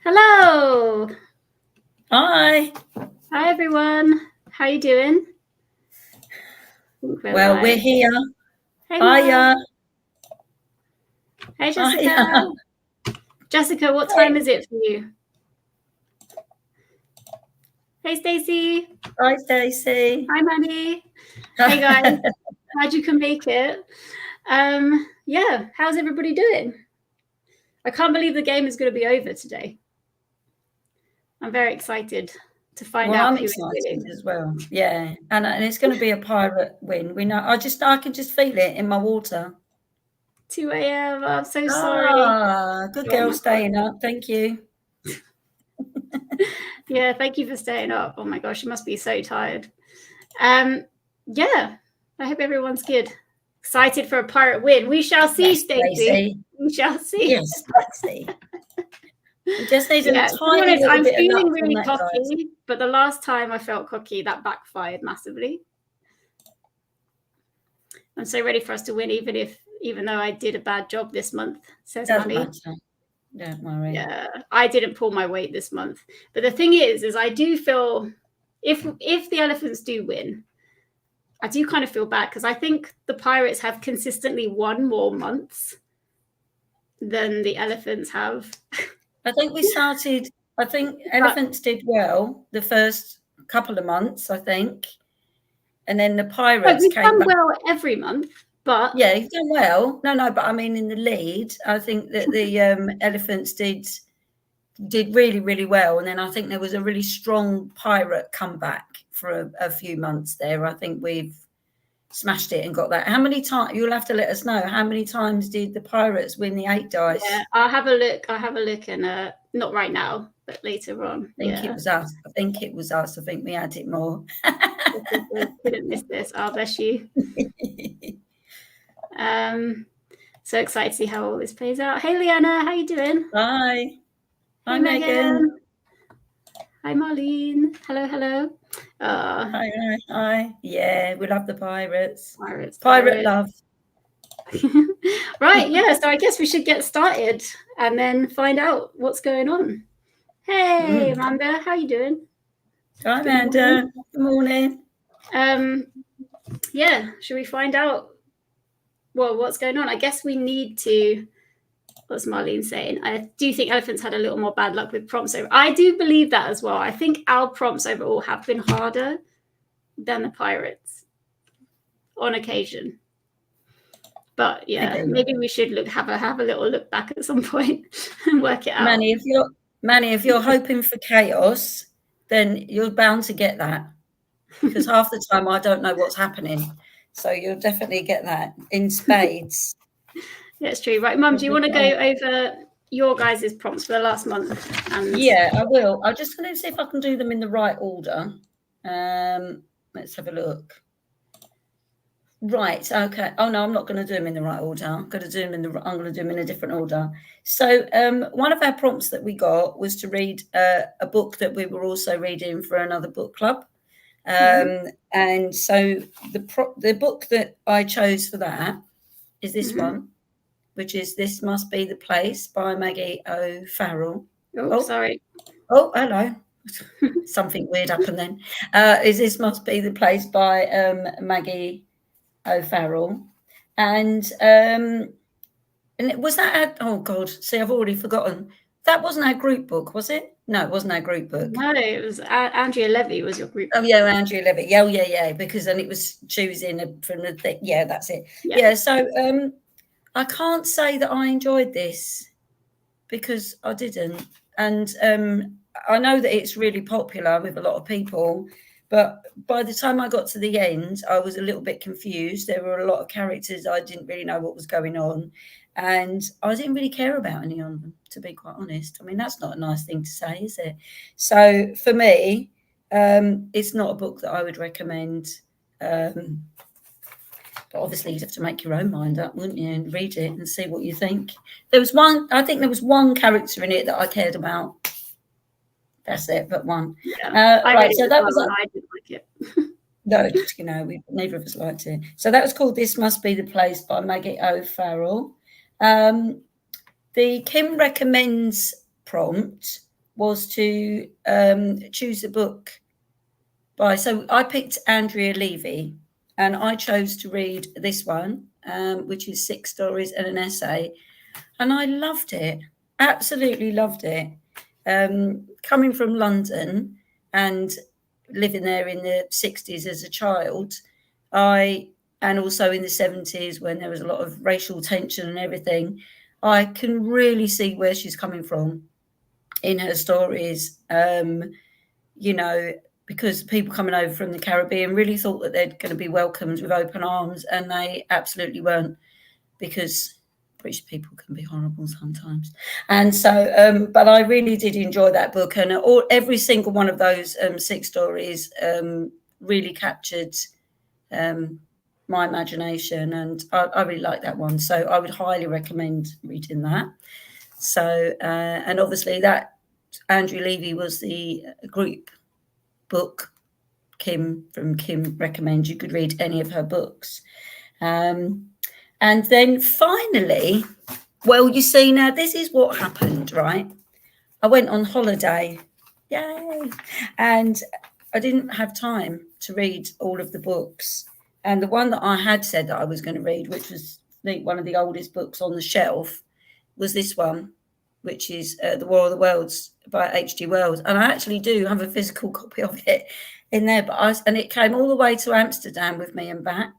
Hello. Hi. Hi, everyone. How you doing? Well, we're here. Hey, Hiya. Mom. Hey, Jessica. Hiya. Jessica, what time is it for you? Hey, Stacey. Hi, Stacey. Hi, Maddie. Hey, guys. Glad you can make it. Yeah, how's everybody doing? I can't believe the game is going to be over today. I'm very excited to find out I'm who is excited winning as well. Yeah, and it's going to be a pirate win. We know. I can just feel it in my water. 2 a.m. I'm so sorry. Good Oh girl, my staying up. Thank you. Yeah, thank you for staying up. Oh my gosh, you must be so tired. Yeah, I hope everyone's good. Excited for a pirate win. We shall see, Yes, Stacey. We shall see. Yes, Stacey. We just need a tiny little I'm bit of luck feeling from really that, cocky, guys. but the last time I felt cocky, that backfired massively. I'm so ready for us to win, even though I did a bad job this month, says Doesn't Maddie. matter. Don't worry. Yeah, I didn't pull my weight this month. But the thing is I do feel if the elephants do win, I do kind of feel bad because I think the Pirates have consistently won more months than the elephants have. I think elephants did well the first couple of months, I think. And then the Pirates We've came done back. well every month, but Yeah, you've done well. No, but I mean in the lead, I think that the elephants did really, really well. And then I think there was a really strong pirate comeback for a few months there. I think we've smashed it and got that. How many times? You'll have to let us know. How many times did the Pirates win the 8 dice? Yeah, I'll have a look, and not right now, but later on. I think it was us. I think we had it more. Couldn't miss this. Oh, bless you. So excited to see how all this plays out. Hey, Leanna, how you doing? Hi. Hey, Megan. Hi, Marlene. Hello. Hi. Yeah, we love the Pirates. Pirate Love. Right, yeah, so I guess we should get started and then find out what's going on. Hey, Amanda, how you doing? Hi, Amanda. Good morning. Yeah, should we find out what's going on? I guess we need to. What's Marlene saying? I do think elephants had a little more bad luck with prompts. I do believe that as well. I think our prompts overall have been harder than the Pirates on occasion. But yeah, maybe we should have a little look back at some point and work it out. Manny, if you're hoping for chaos, then you're bound to get that. Because half the time I don't know what's happening. So you'll definitely get that in spades. That's true. Right, Mum, do you want to go over your guys' prompts for the last month? Yeah, I will. I'm just going to see if I can do them in the right order. Let's have a look. Right. Okay. Oh no, I'm not going to do them in the right order. I'm going to do them in a different order. So one of our prompts that we got was to read a book that we were also reading for another book club. And so the book that I chose for that is this one, which is This Must Be the Place by Maggie O'Farrell. Sorry. Oh, hello. Something weird happened then. Is This Must Be the Place by Maggie O'Farrell. And was that oh God, see, I've already forgotten. That wasn't our group book, was it? No, it wasn't our group book. No, it was Andrea Levy was your group. Oh yeah, Andrea Levy. Yeah. Because then it was choosing from the thing. Yeah, that's it. Yeah. So I can't say that I enjoyed this because I didn't. And I know that it's really popular with a lot of people, but by the time I got to the end, I was a little bit confused. There were a lot of characters I didn't really know what was going on, and I didn't really care about any of them, to be quite honest. I mean, that's not a nice thing to say, is it? So for me, it's not a book that I would recommend. But obviously, you'd have to make your own mind up, wouldn't you, and read it and see what you think. I think there was one character in it that I cared about. That's it, but one. Yeah, right, so that was. I didn't like it. No, neither of us liked it. So that was called This Must Be the Place by Maggie O'Farrell. The Kim Recommends prompt was to choose a book by. So I picked Andrea Levy, and I chose to read this one, which is 6 stories and an essay, and I loved it. Absolutely loved it. Coming from London and living there in the 60s as a child, and also in the 70s when there was a lot of racial tension and everything, I can really see where she's coming from in her stories. You know, because people coming over from the Caribbean really thought that they're going to be welcomed with open arms, and they absolutely weren't, because British people can be horrible sometimes. And so, but I really did enjoy that book, and every single one of those 6 stories really captured my imagination, and I really like that one. So I would highly recommend reading that. So, and obviously that Andrew Levy was the group book. Kim recommends you could read any of her books. And then finally, well, you see, now this is what happened, right? I went on holiday, yay, and I didn't have time to read all of the books. And the one that I had said that I was going to read, which was one of the oldest books on the shelf, was this one, which is The War of the Worlds by H.G. Wells. And I actually do have a physical copy of it in there, and it came all the way to Amsterdam with me and back.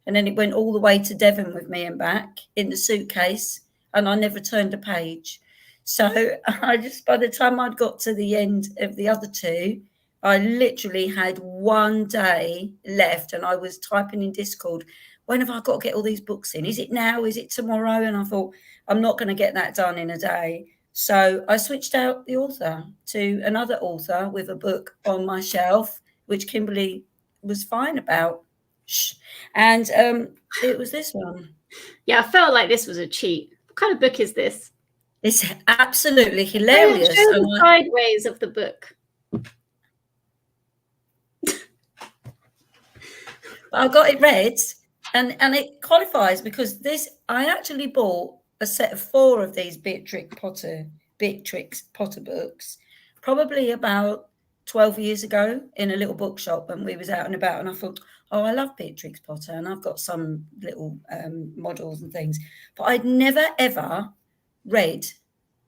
And then it went all the way to Devon with me and back in the suitcase, and I never turned a page. So I just, by the time I'd got to the end of the other 2, I literally had 1 day left, and I was typing in Discord, when have I got to get all these books in? Is it now? Is it tomorrow? And I thought, I'm not going to get that done in a day. So I switched out the author to another author with a book on my shelf, which Kimberly was fine about. And it was this one. Yeah, I felt like this was a cheat. What kind of book is this? It's absolutely hilarious. Show the sideways of the book. I got it read, and it qualifies because I actually bought a set of 4 of these Beatrix Potter books, probably about 12 years ago in a little bookshop when we was out and about, and I thought, oh, I love Beatrix Potter, and I've got some little models and things, but I'd never ever read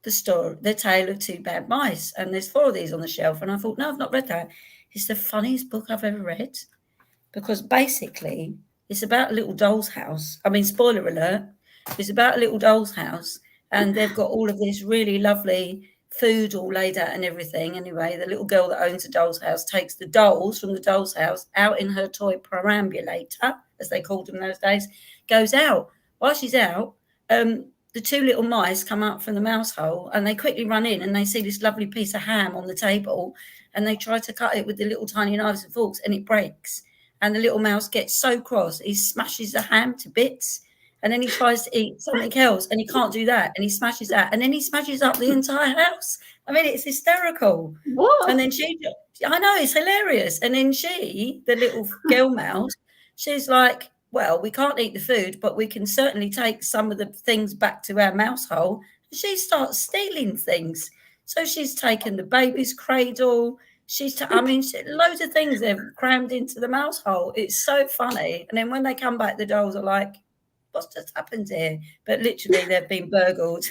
The Tale of Two Bad Mice, and there's 4 of these on the shelf, and I thought, no, I've not read that. It's the funniest book I've ever read, because basically it's about a little doll's house. I mean, spoiler alert, it's about a little doll's house, and they've got all of this really lovely food all laid out and everything. Anyway, the little girl that owns the doll's house takes the dolls from the doll's house out in her toy perambulator, as they called them those days, goes out. While she's out, the 2 little mice come out from the mouse hole, and they quickly run in, and they see this lovely piece of ham on the table, and they try to cut it with the little tiny knives and forks, and it breaks. And the little mouse gets so cross, he smashes the ham to bits, and then he tries to eat something else, and he can't do that, and he smashes that, and then he smashes up the entire house. I mean, it's hysterical. What? And then I know, it's hilarious. And then the little girl mouse, she's like, well, we can't eat the food, but we can certainly take some of the things back to our mouse hole. And she starts stealing things. So she's taken the baby's cradle. Loads of things they've crammed into the mouse hole. It's so funny. And then when they come back, the dolls are like, what's just happened here? But literally, they've been burgled.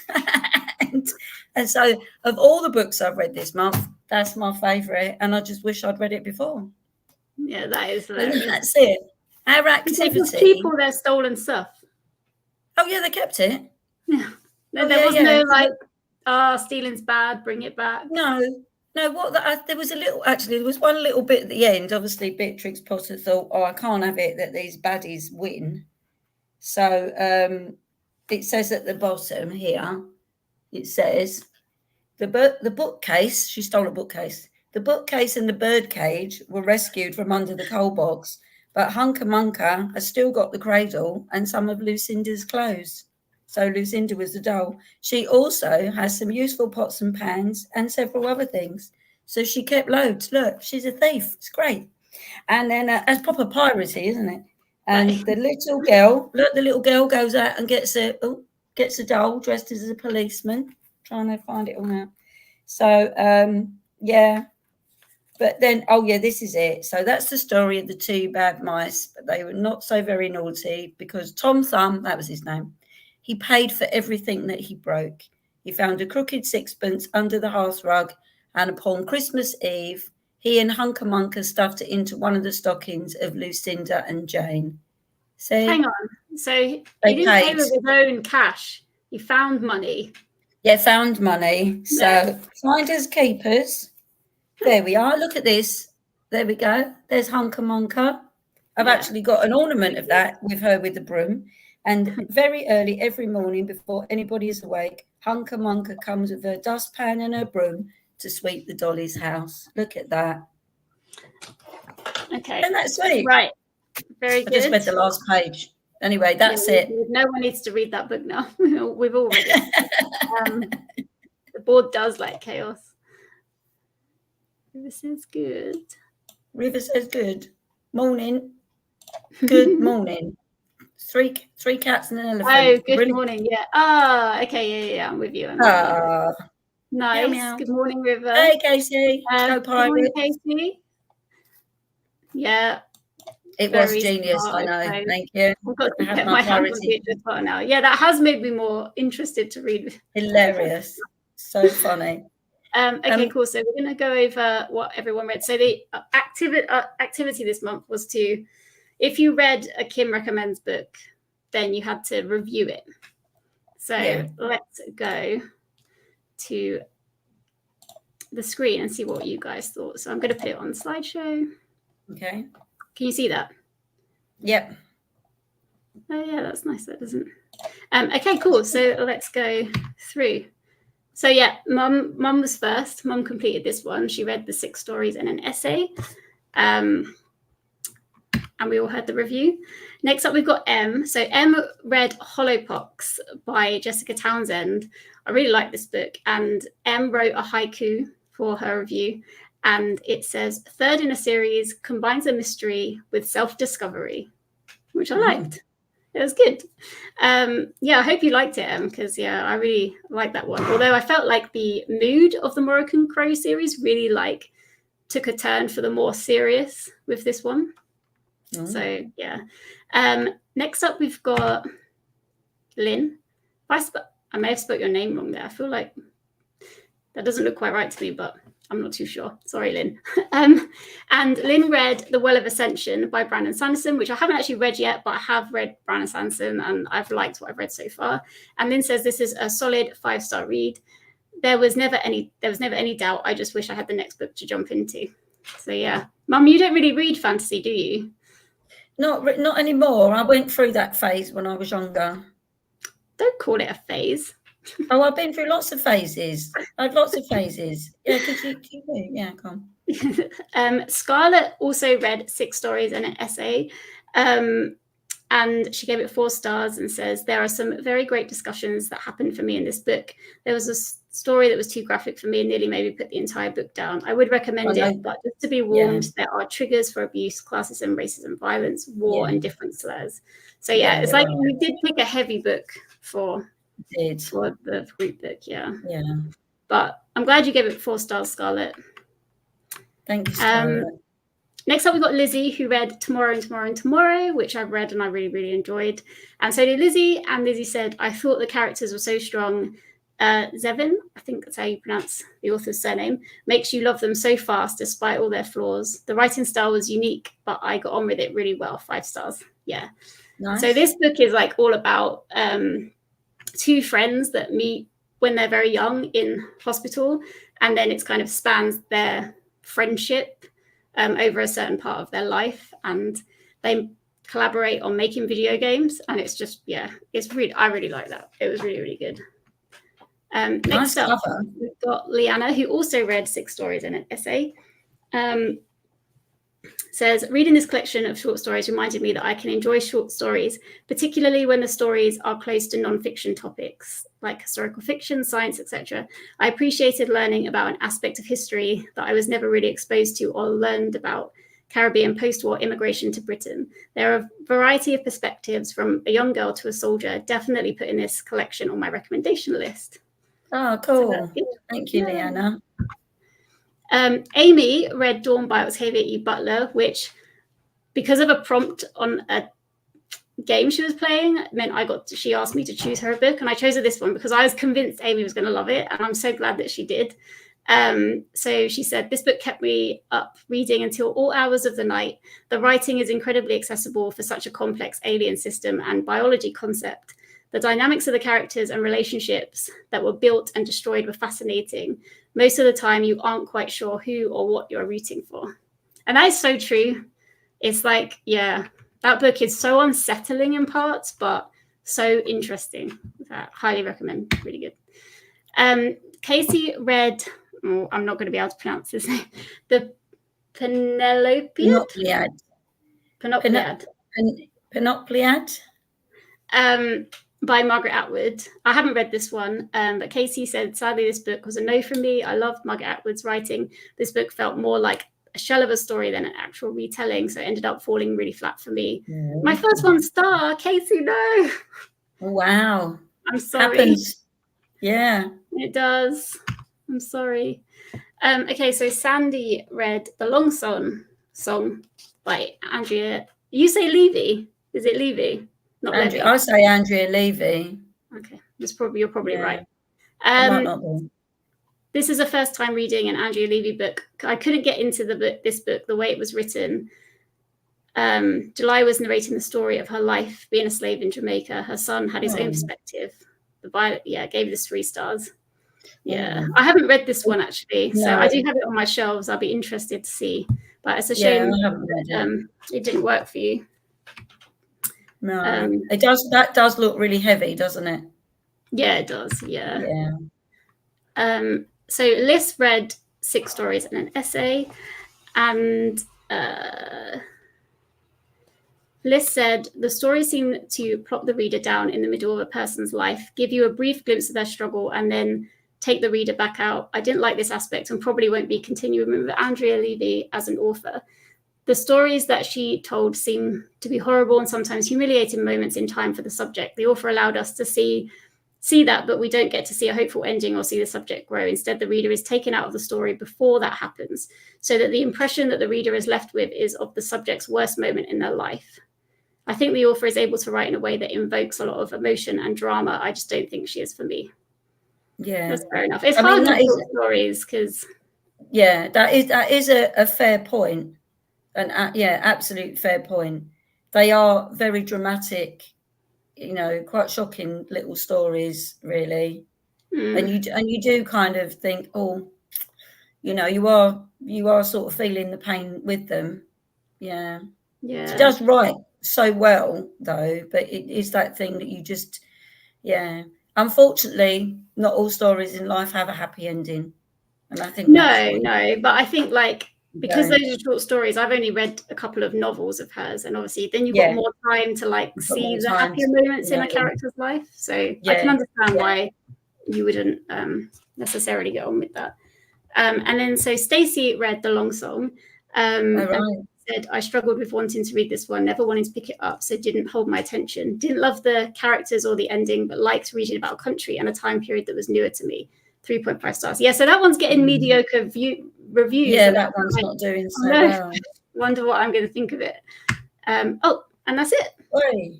and so, of all the books I've read this month, that's my favourite. And I just wish I'd read it before. Yeah, that is hilarious. That's it. Our activity. They just keep all their stolen stuff. Oh, yeah, they kept it. Yeah. There was no like, stealing's bad, bring it back. No, there was one little bit at the end. Obviously, Beatrix Potter thought, oh, I can't have it that these baddies win. So it says at the bottom here, it says, the bookcase, she stole a bookcase. The bookcase and the birdcage were rescued from under the coal box, but Hunker Munker has still got the cradle and some of Lucinda's clothes. So Lucinda was the doll. She also has some useful pots and pans and several other things. So she kept loads. Look, she's a thief. It's great. And then it's proper piracy, isn't it? And the little girl goes out and gets a doll dressed as a policeman. Trying to find it all now. So yeah. But then, oh yeah, this is it. So that's the story of the two bad mice, but they were not so very naughty because Tom Thumb, that was his name, he paid for everything that he broke. He found a crooked sixpence under the hearth rug, and upon Christmas Eve, he and Hunker Munker stuffed it into one of the stockings of Lucinda and Jane. See? Hang on. So he didn't pay with his own cash. He found money. Yeah, found money. So finders keepers. There we are. Look at this. There we go. There's Hunker Munker. I've actually got an ornament of that with her with the broom. And very early every morning before anybody is awake, Hunker Munker comes with her dustpan and her broom to sweep the dolly's house. Look at that. Okay. And that's sweet. Right. Very good. I just read the last page. Anyway, that's it. No one needs to read that book now. We've all read it. The board does like chaos. River says good. River says good. Morning. Good morning. Three cats and an elephant. Oh, good morning. Yeah. Okay. Yeah. I'm with you. Nice. Meow, meow. Good morning, River. Hey, Casey. Go Pirates. Good morning, Casey. Yeah. It was genius. I know. Thank you. I've got to get my hands on it as well now. Yeah, that has made me more interested to read. Hilarious. So funny. Okay, cool. So we're going to go over what everyone read. So the activity this month was to, if you read a Kim Recommends book, then you had to review it. So let's go to the screen and see what you guys thought. So I'm going to put it on the slideshow. Okay. Can you see that? Yep. Oh yeah, that's nice. That doesn't. Okay, cool. So let's go through. So yeah, Mum was first. Mum completed this one. She read the 6 stories and an essay. And we all heard the review. Next up, we've got M. So M read Hollowpox by Jessica Townsend. I really like this book. And M wrote a haiku for her review. And it says, 3rd in a series, combines a mystery with self-discovery, which I liked. It was good. Yeah, I hope you liked it, because I really like that one. Although I felt like the mood of the Moroccan Crow series really took a turn for the more serious with this one. So yeah. Next up, we've got Lynn. I may have spoke your name wrong there. I feel like that doesn't look quite right to me, but I'm not too sure. Sorry, Lynn. And Lynn read The Well of Ascension by Brandon Sanderson, which I haven't actually read yet, but I have read Brandon Sanderson and I've liked what I've read so far. And Lynn says this is a solid 5-star read. There was never any doubt. I just wish I had the next book to jump into. So yeah. Mum, you don't really read fantasy, do you? Not anymore. I went through that phase when I was younger. Don't call it a phase. Oh, I've been through lots of phases. I've lots of phases. Yeah, because you yeah, come on. Scarlett also read 6 stories and an essay. And she gave it 4 stars and says, there are some very great discussions that happened for me in this book. There was a story that was too graphic for me and nearly made me put the entire book down. I would recommend it, but just to be warned, there are triggers for abuse, classism, racism, violence, war, and different slurs. So it's like we did pick a heavy book for the group book, Yeah. But I'm glad you gave it 4 stars, Scarlett. Thank you, Scarlett. Next up, we've got Lizzie, who read Tomorrow and Tomorrow and Tomorrow, which I've read and I really, really enjoyed. And so did Lizzie. And Lizzie said, I thought the characters were so strong. Zevin, I think that's how you pronounce the author's surname, makes you love them so fast despite all their flaws. The writing style was unique, but I got on with it really well. 5 stars. Yeah. Nice. So this book is like all about 2 friends that meet when they're very young in hospital. And then it's kind of spans their friendship over a certain part of their life, and they collaborate on making video games, and it's just I really like that. It was really, really good. Next up, we've got Leanna, who also read 6 stories and an essay. Says, reading this collection of short stories reminded me that I can enjoy short stories, particularly when the stories are close to non-fiction topics like historical fiction, science, etc. I appreciated learning about an aspect of history that I was never really exposed to or learned about Caribbean post-war immigration to Britain. There are a variety of perspectives from a young girl to a soldier, definitely putting this collection on my recommendation list. Oh, So that's cool. good. Thank you, Leanna. Amy read Dawn by Octavia E. Butler, which, because of a prompt on a game she was playing, meant she asked me to choose her a book, and I chose her this one because I was convinced Amy was going to love it, and I'm so glad that she did. So she said, this book kept me up reading until all hours of the night. The writing is incredibly accessible for such a complex alien system and biology concept. The dynamics of the characters and relationships that were built and destroyed were fascinating. Most of the time, you aren't quite sure who or what you're rooting for. And that is so true. It's like, yeah, that book is so unsettling in parts, but so interesting. I highly recommend. Really good. Casey read, I'm not going to be able to pronounce this name, the Penopliad. Penopliad. By Margaret Atwood. I haven't read this one, but Casey said, sadly, this book was a no from me. I loved Margaret Atwood's writing. This book felt more like a shell of a story than an actual retelling, so it ended up falling really flat for me. My first 1 star, Casey, no. Wow. I'm sorry. Happens. Yeah. It does. I'm sorry. Okay, so Sandy read The Long Song by Andrea. You say Levy? Is it Levy? Not Levy. I say Andrea Levy. Okay, you're probably right. Might not be. This is a first time reading an Andrea Levy book. I couldn't get into this book the way it was written. July was narrating the story of her life being a slave in Jamaica. Her son had his own perspective. Gave this 3 stars. Yeah, I haven't read this one actually, so I do have it on my shelves. I'll be interested to see, but it's a shame that it didn't work for you. No, it does. That does look really heavy, doesn't it? Yeah, it does. Yeah. So Liz read 6 stories and an essay, and Liz said, the stories seem to plop the reader down in the middle of a person's life, give you a brief glimpse of their struggle, and then take the reader back out. I didn't like this aspect and probably won't be continuing with Andrea Levy as an author. The stories that she told seem to be horrible and sometimes humiliating moments in time for the subject. The author allowed us to see that, but we don't get to see a hopeful ending or see the subject grow. Instead, the reader is taken out of the story before that happens, so that the impression that the reader is left with is of the subject's worst moment in their life. I think the author is able to write in a way that invokes a lot of emotion and drama. I just don't think she is for me. Yeah, that's fair enough. It's hard to tell stories because. Yeah, that is a fair point, and absolute fair point. They are very dramatic, quite shocking little stories, really. And you do kind of think, oh, you are sort of feeling the pain with them. Yeah. She does write so well, though, but it is that thing that you just, unfortunately, not all stories in life have a happy ending. And I think no, but I think because those are short stories, I've only read a couple of novels of hers, and obviously then you've got more time to see the happier moments in a character's life. So I can understand why you wouldn't necessarily get on with that. And then so Stacey read The Long Song. And said, I struggled with wanting to read this one, never wanting to pick it up, so didn't hold my attention. Didn't love the characters or the ending, but liked reading about a country and a time period that was newer to me. 3.5 stars. Yeah, so that one's getting mediocre reviews. Yeah, that one's not doing so well. Wonder what I'm going to think of it. And that's it. Oi.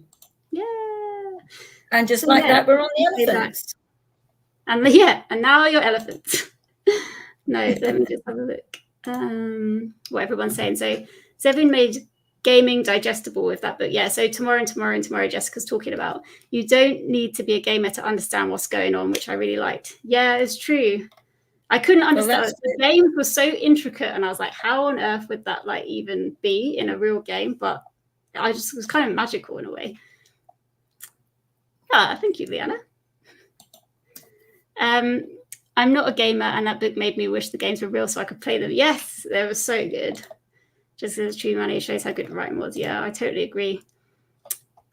Yeah. And just that, we're on the elephants. And now your elephants. No, let me just have a look. What everyone's saying. So Zevin made gaming digestible with that book. Yeah, so tomorrow, Jessica's talking about you don't need to be a gamer to understand what's going on, which I really liked. Yeah, it's true. I couldn't understand. The game was so intricate, and I was like, how on earth would that even be in a real game? But I just was kind of magical in a way. Thank you, Leanna. I'm not a gamer, and that book made me wish the games were real so I could play them. Yes, they were so good. Just as true money shows how good the writing was. Yeah, I totally agree.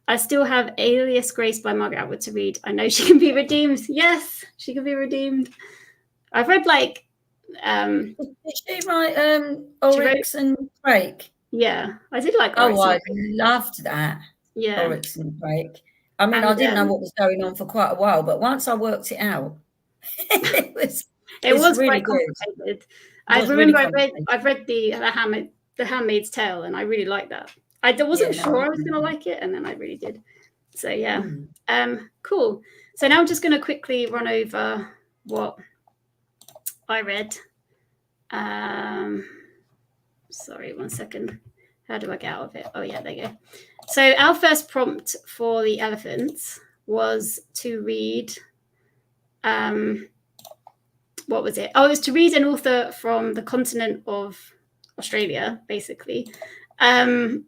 I still have Alias Grace by Margaret Atwood to read. I know she can be redeemed. Yes, she can be redeemed. I've read Did she write Oryx and Crake? Yeah, I did like Oryx. Oh, I loved that. Yeah. Oryx and Crake. I mean, I didn't know what was going on for quite a while, but once I worked it out, It was quite really complicated. good. I Was remember really I've read the Handmaid's Tale, and I really liked that. I wasn't sure I was going to like it, and then I really did. So yeah, cool. So now I'm just going to quickly run over what I read. Sorry, 1 second. How do I get out of it? Oh yeah, there you go. So our first prompt for the elephants was to read. What was it? Oh, it was to read an author from the continent of Australia, basically, or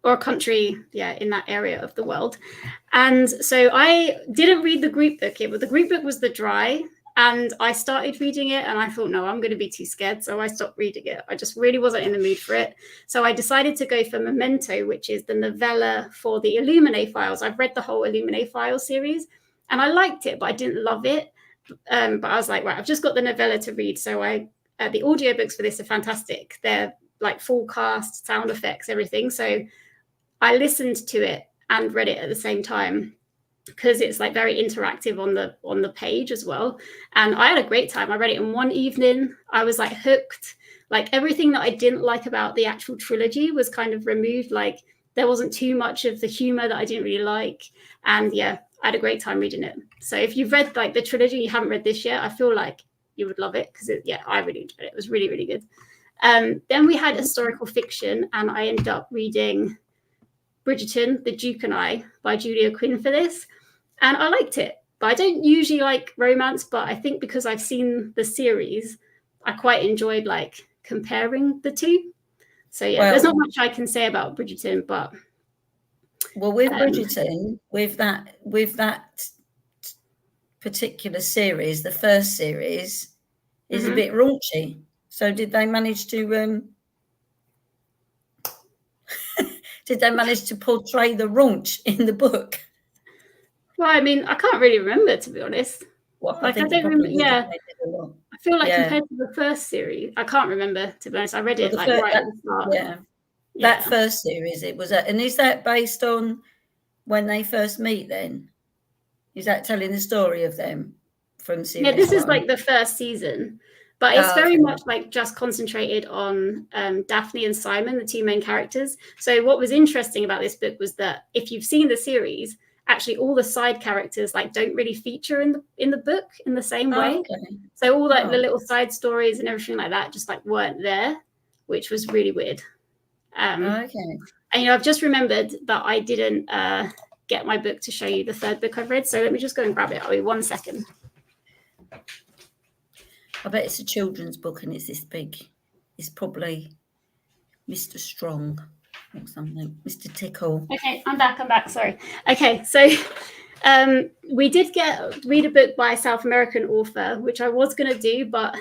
a country, in that area of the world. And so I didn't read the group book. The group book was the dry, and I started reading it, and I thought, no, I'm going to be too scared, so I stopped reading it. I just really wasn't in the mood for it. So I decided to go for Memento, which is the novella for the Illuminae Files. I've read the whole Illuminae Files series, and I liked it, but I didn't love it. But I was like, right, I've just got the novella to read. So the audiobooks for this are fantastic. They're like full cast, sound effects, everything. So I listened to it and read it at the same time, because it's like very interactive on the page as well. And I had a great time. I read it in one evening. I was like hooked. Like everything that I didn't like about the actual trilogy was kind of removed. Like there wasn't too much of the humor that I didn't really like. And yeah, I had a great time reading it. So if you've read like the trilogy, you haven't read this yet, I feel like you would love it, because I really enjoyed it. It was really, really good. Then we had historical fiction, and I ended up reading Bridgerton, The Duke and I by Julia Quinn for this. And I liked it. But I don't usually like romance, but I think because I've seen the series, I quite enjoyed like comparing the two. So yeah, there's not much I can say about Bridgerton, but with Bridgerton, with that particular series, the first series is a bit raunchy. So did they manage to portray the raunch in the book? Well, I mean, I can't really remember, to be honest. Well, like I don't remember. Yeah, I feel like compared to the first series, I can't remember, to be honest. I read it right at the start. Yeah. That first series, it was. And is that based on when they first meet? Then is that telling the story of them from series? Yeah, this is like the first season, but it's very much like just concentrated on Daphne and Simon, the two main characters. So what was interesting about this book was that if you've seen the series, actually all the side characters like don't really feature in the bok in the same way. So all like the little side stories and everything like that just like weren't there, which was really weird. And I've just remembered that I didn't get my book to show you the third book I've read, so let me just go and grab it. I'll be 1 second. I bet it's a children's book and it's this big. It's probably Mr. Strong or something. Mr. Tickle. Okay, I'm back. Sorry. Okay, so we did read a book by a South American author, which I was going to do, but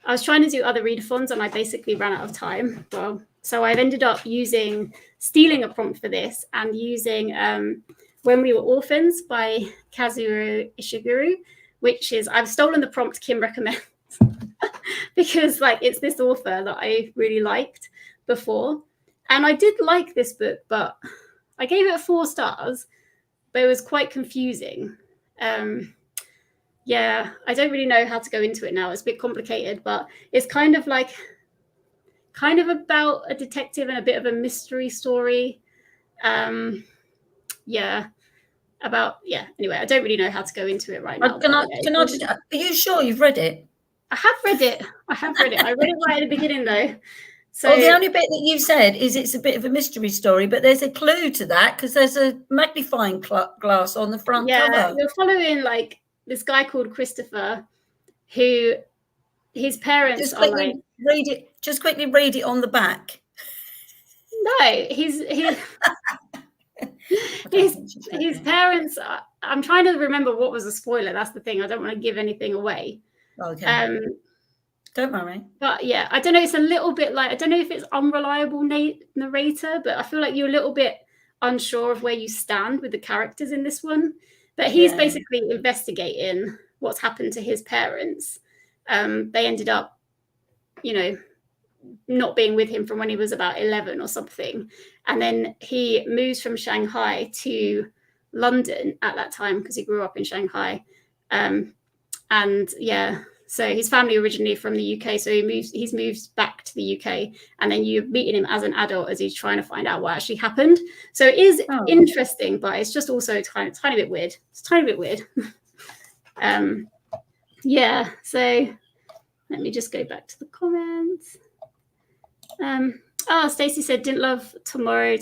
I was trying to do other readathons and I basically ran out of time. Well, so I've ended up stealing a prompt for this and using When We Were Orphans by Kazuo Ishiguro, which is, I've stolen the prompt Kim recommends because like it's this author that I really liked before. And I did like this book, but I gave it 4 stars, but it was quite confusing. Yeah, I don't really know how to go into it now. It's a bit complicated, but it's kind of about a detective and a bit of a mystery story. Anyway, I don't really know how to go into it right now. Are you sure you've read it? I have read it. I read it right at the beginning though. So the only bit that you said is it's a bit of a mystery story, but there's a clue to that because there's a magnifying glass on the front cover. Yeah, you're following like this guy called Christopher, who his parents are like. Read it. Just quickly read it on the back. No, his parents. I'm trying to remember what was a spoiler. That's the thing. I don't want to give anything away. Okay. Don't worry. But yeah, I don't know. It's a little bit like, I don't know if it's unreliable narrator, but I feel like you're a little bit unsure of where you stand with the characters in this one. But he's basically investigating what's happened to his parents. They ended up, not being with him from when he was about 11 or something. And then he moves from Shanghai to London at that time because he grew up in Shanghai And yeah, so his family originally from the UK, so he's moved back to the UK, and then you're meeting him as an adult as he's trying to find out what actually happened. So it is interesting, but it's just also tiny bit weird. It's a tiny bit weird. Yeah, so let me just go back to the comments. Stacey said, didn't love Tomorrow.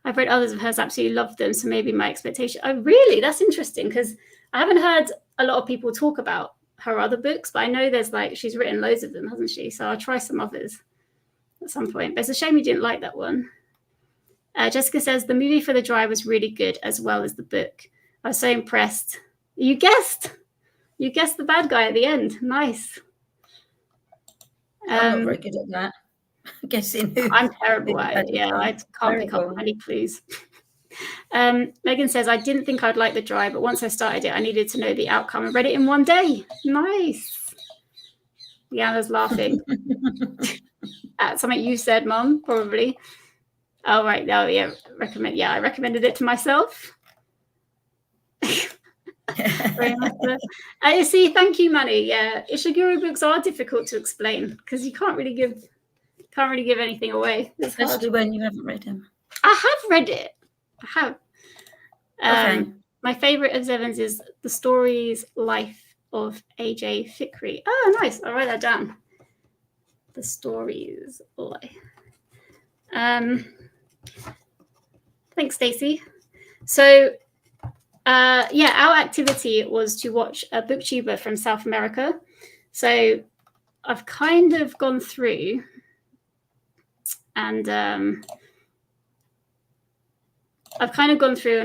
I've read others of hers, absolutely loved them. So maybe my expectation. Oh, really? That's interesting, because I haven't heard a lot of people talk about her other books, but I know there's she's written loads of them, hasn't she? So I'll try some others at some point. But it's a shame you didn't like that one. Jessica says, the movie For the Drive was really good, as well as the book. I was so impressed. You guessed the bad guy at the end. Nice. I'm not very good at that. Guessing who. I'm terrible at it. Yeah, I can't pick up any clues. Megan says, I didn't think I'd like The Drive, but once I started it, I needed to know the outcome. I read it in one day. Nice. Liana's laughing. Something you said, Mum, probably. Oh, right. Oh, yeah. I recommended it to myself. Very nice. See, thank you, Manny. Yeah, Ishiguro books are difficult to explain because you can't really give anything away. Especially when you haven't read them. I have read it. I have. Okay. My favorite of Zevon's is The Stories Life of AJ Fikri. Oh, nice. I'll write that down. The Stories Life. Thanks, Stacey. So, our activity was to watch a booktuber from South America. So I've kind of gone through and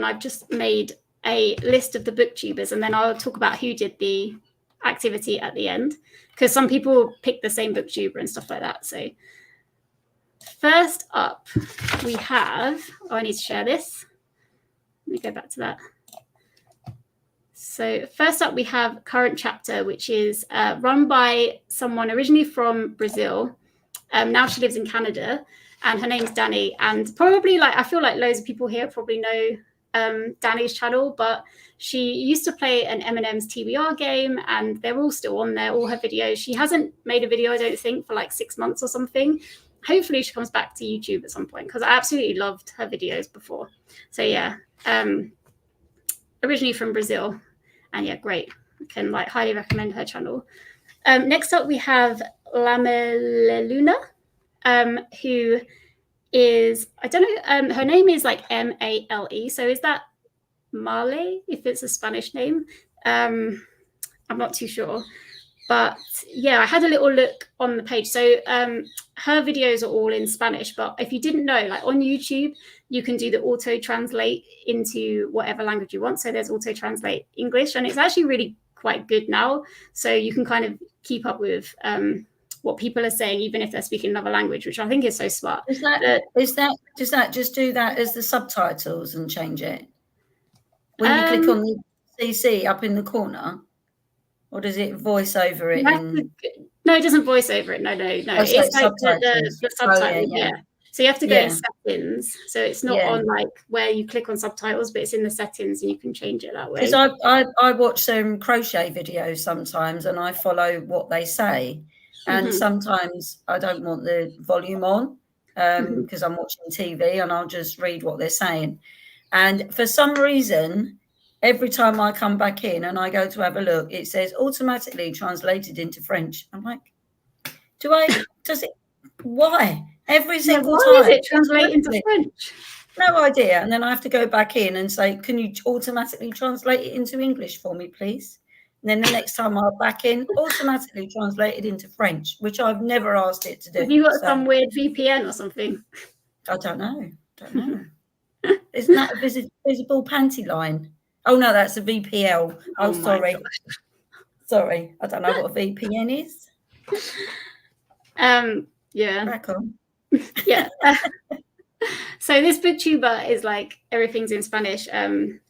I've just made a list of the booktubers, and then I'll talk about who did the activity at the end, because some people pick the same booktuber and stuff like that. So first up, we have, I need to share this. Let me go back to that. So first up, we have Current Chapter, which is run by someone originally from Brazil. Now she lives in Canada, and her name's Danny. And probably, I feel like loads of people here probably know Danny's channel, but she used to play an M&M's TBR game, and they're all still on there, all her videos. She hasn't made a video, I don't think, for 6 months or something. Hopefully she comes back to YouTube at some point, because I absolutely loved her videos before. So yeah, originally from Brazil. And yeah, great. I can highly recommend her channel. Next up, we have Lameleluna, who is, I don't know, her name is Male. So is that Male, if it's a Spanish name? I'm not too sure. But yeah, I had a little look on the page. So her videos are all in Spanish, but if you didn't know, on YouTube, you can do the auto translate into whatever language you want. So there's auto translate English, and it's actually really quite good now. So you can kind of keep up with what people are saying, even if they're speaking another language, which I think is so smart. Does that just do that as the subtitles and change it? When you click on the CC up in the corner? Or does it voice over it? No, it doesn't voice over it. No. Oh, so it's the subtitles. Yeah. So you have to go in settings. So it's not on where you click on subtitles, but it's in the settings, and you can change it that way. Because I watch some crochet videos sometimes, and I follow what they say. And sometimes I don't want the volume on because I'm watching TV, and I'll just read what they're saying. And for some reason, every time I come back in and I go to have a look, it says automatically translated into French. I'm like, why? Every single time. Why is it translate into French? No idea. And then I have to go back in and say, can you automatically translate it into English for me, please? And then the next time I'm back in, automatically translated into French, which I've never asked it to do. Have you got some weird VPN or something? I don't know. Isn't that a visible panty line? Oh, no, that's a VPL. Oh, sorry. Sorry. I don't know what a VPN is. Yeah. Back on. Yeah. So this booktuber is everything's in Spanish,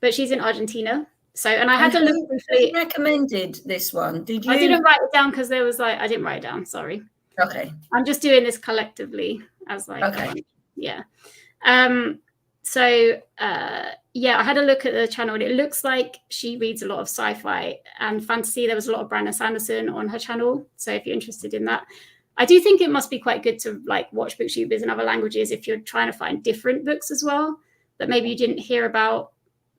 but she's in Argentina. So, and I had to look briefly. Who recommended this one? Did you? I didn't write it down because there was I didn't write it down. Sorry. Okay. I'm just doing this collectively as okay. Yeah. yeah, I had a look at the channel and it looks like she reads a lot of sci-fi and fantasy. There was a lot of Brandon Sanderson on her channel. So if you're interested in that, I do think it must be quite good to like watch booktubers in other languages if you're trying to find different books as well that maybe you didn't hear about.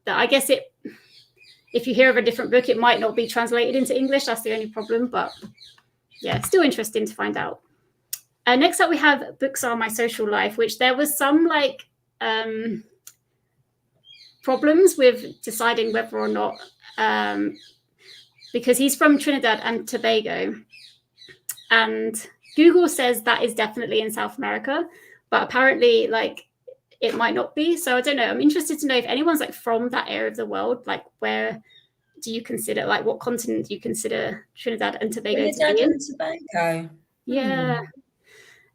That I guess if you hear of a different book, it might not be translated into English. That's the only problem. But yeah, still interesting to find out. Next up, we have Books Are My Social Life, which there was some like problems with deciding whether or not, because he's from Trinidad and Tobago, and Google says that is definitely in South America, but apparently like it might not be. So I don't know. I'm interested to know if anyone's like from that area of the world, like where do you consider, like what continent do you consider Trinidad and Tobago to be in? Tobago. Yeah.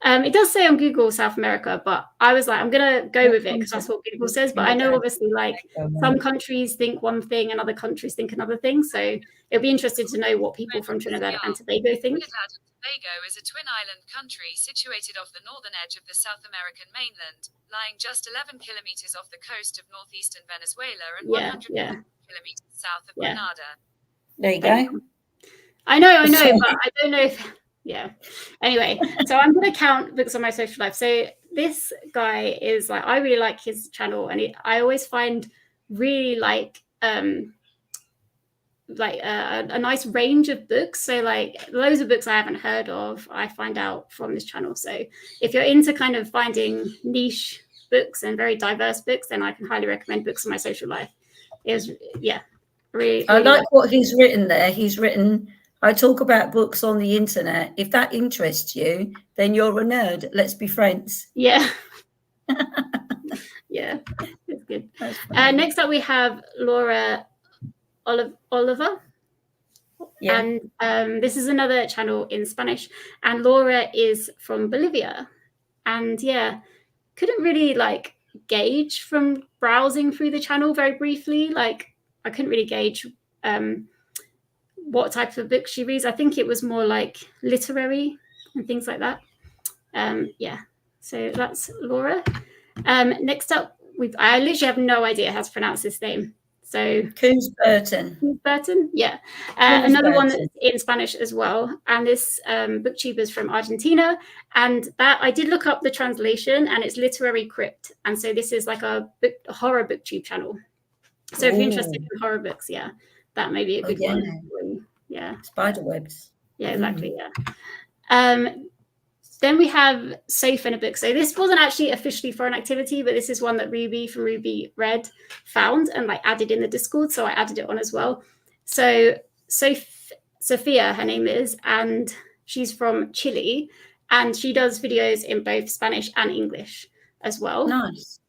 It does say on Google South America, but I was like, I'm going to go with it because that's what Google says. But I know obviously like some countries think one thing and other countries think another thing. So it'll be interesting to know what people from Trinidad and Tobago think. Trinidad and Tobago is a twin island country situated off the northern edge of the South American mainland, lying just 11 kilometers off the coast of northeastern Venezuela and 100 kilometers south of Grenada. There you go. I know, but I don't know if... Yeah. Anyway, so I'm going to count Books On My Social Life. So this guy is like, I really like his channel, and I always find really like a nice range of books. So like loads of books I haven't heard of, I find out from this channel. So if you're into kind of finding niche books and very diverse books, then I can highly recommend Books On My Social Life. It was, really I like what he's written there. He's written, I talk about books on the internet. If that interests you, then you're a nerd. Let's be friends. Yeah. Yeah, it's good. Next up, we have Laura Oliver. Yeah. And this is another channel in Spanish. And Laura is from Bolivia. And yeah, couldn't really like gauge from browsing through the channel very briefly. Like I couldn't really gauge what type of book she reads. I think it was more like literary and things like that. So that's Laura. Next up, I literally have no idea how to pronounce this name. So Burton, yeah. Another one that's in Spanish as well. And this booktuber's from Argentina. And that I did look up the translation, and it's Literary Crypt. And so this is like a horror booktube channel. So if you're interested in horror books, that may be a good one. Yeah. Spiderwebs. Yeah, exactly. Yeah. Then we have Safe in a Book. So this wasn't actually officially for an activity, but this is one that Ruby from Ruby Red found and like added in the Discord. So I added it on as well. So Sophia, her name is, and she's from Chile, and she does videos in both Spanish and English as well. Nice.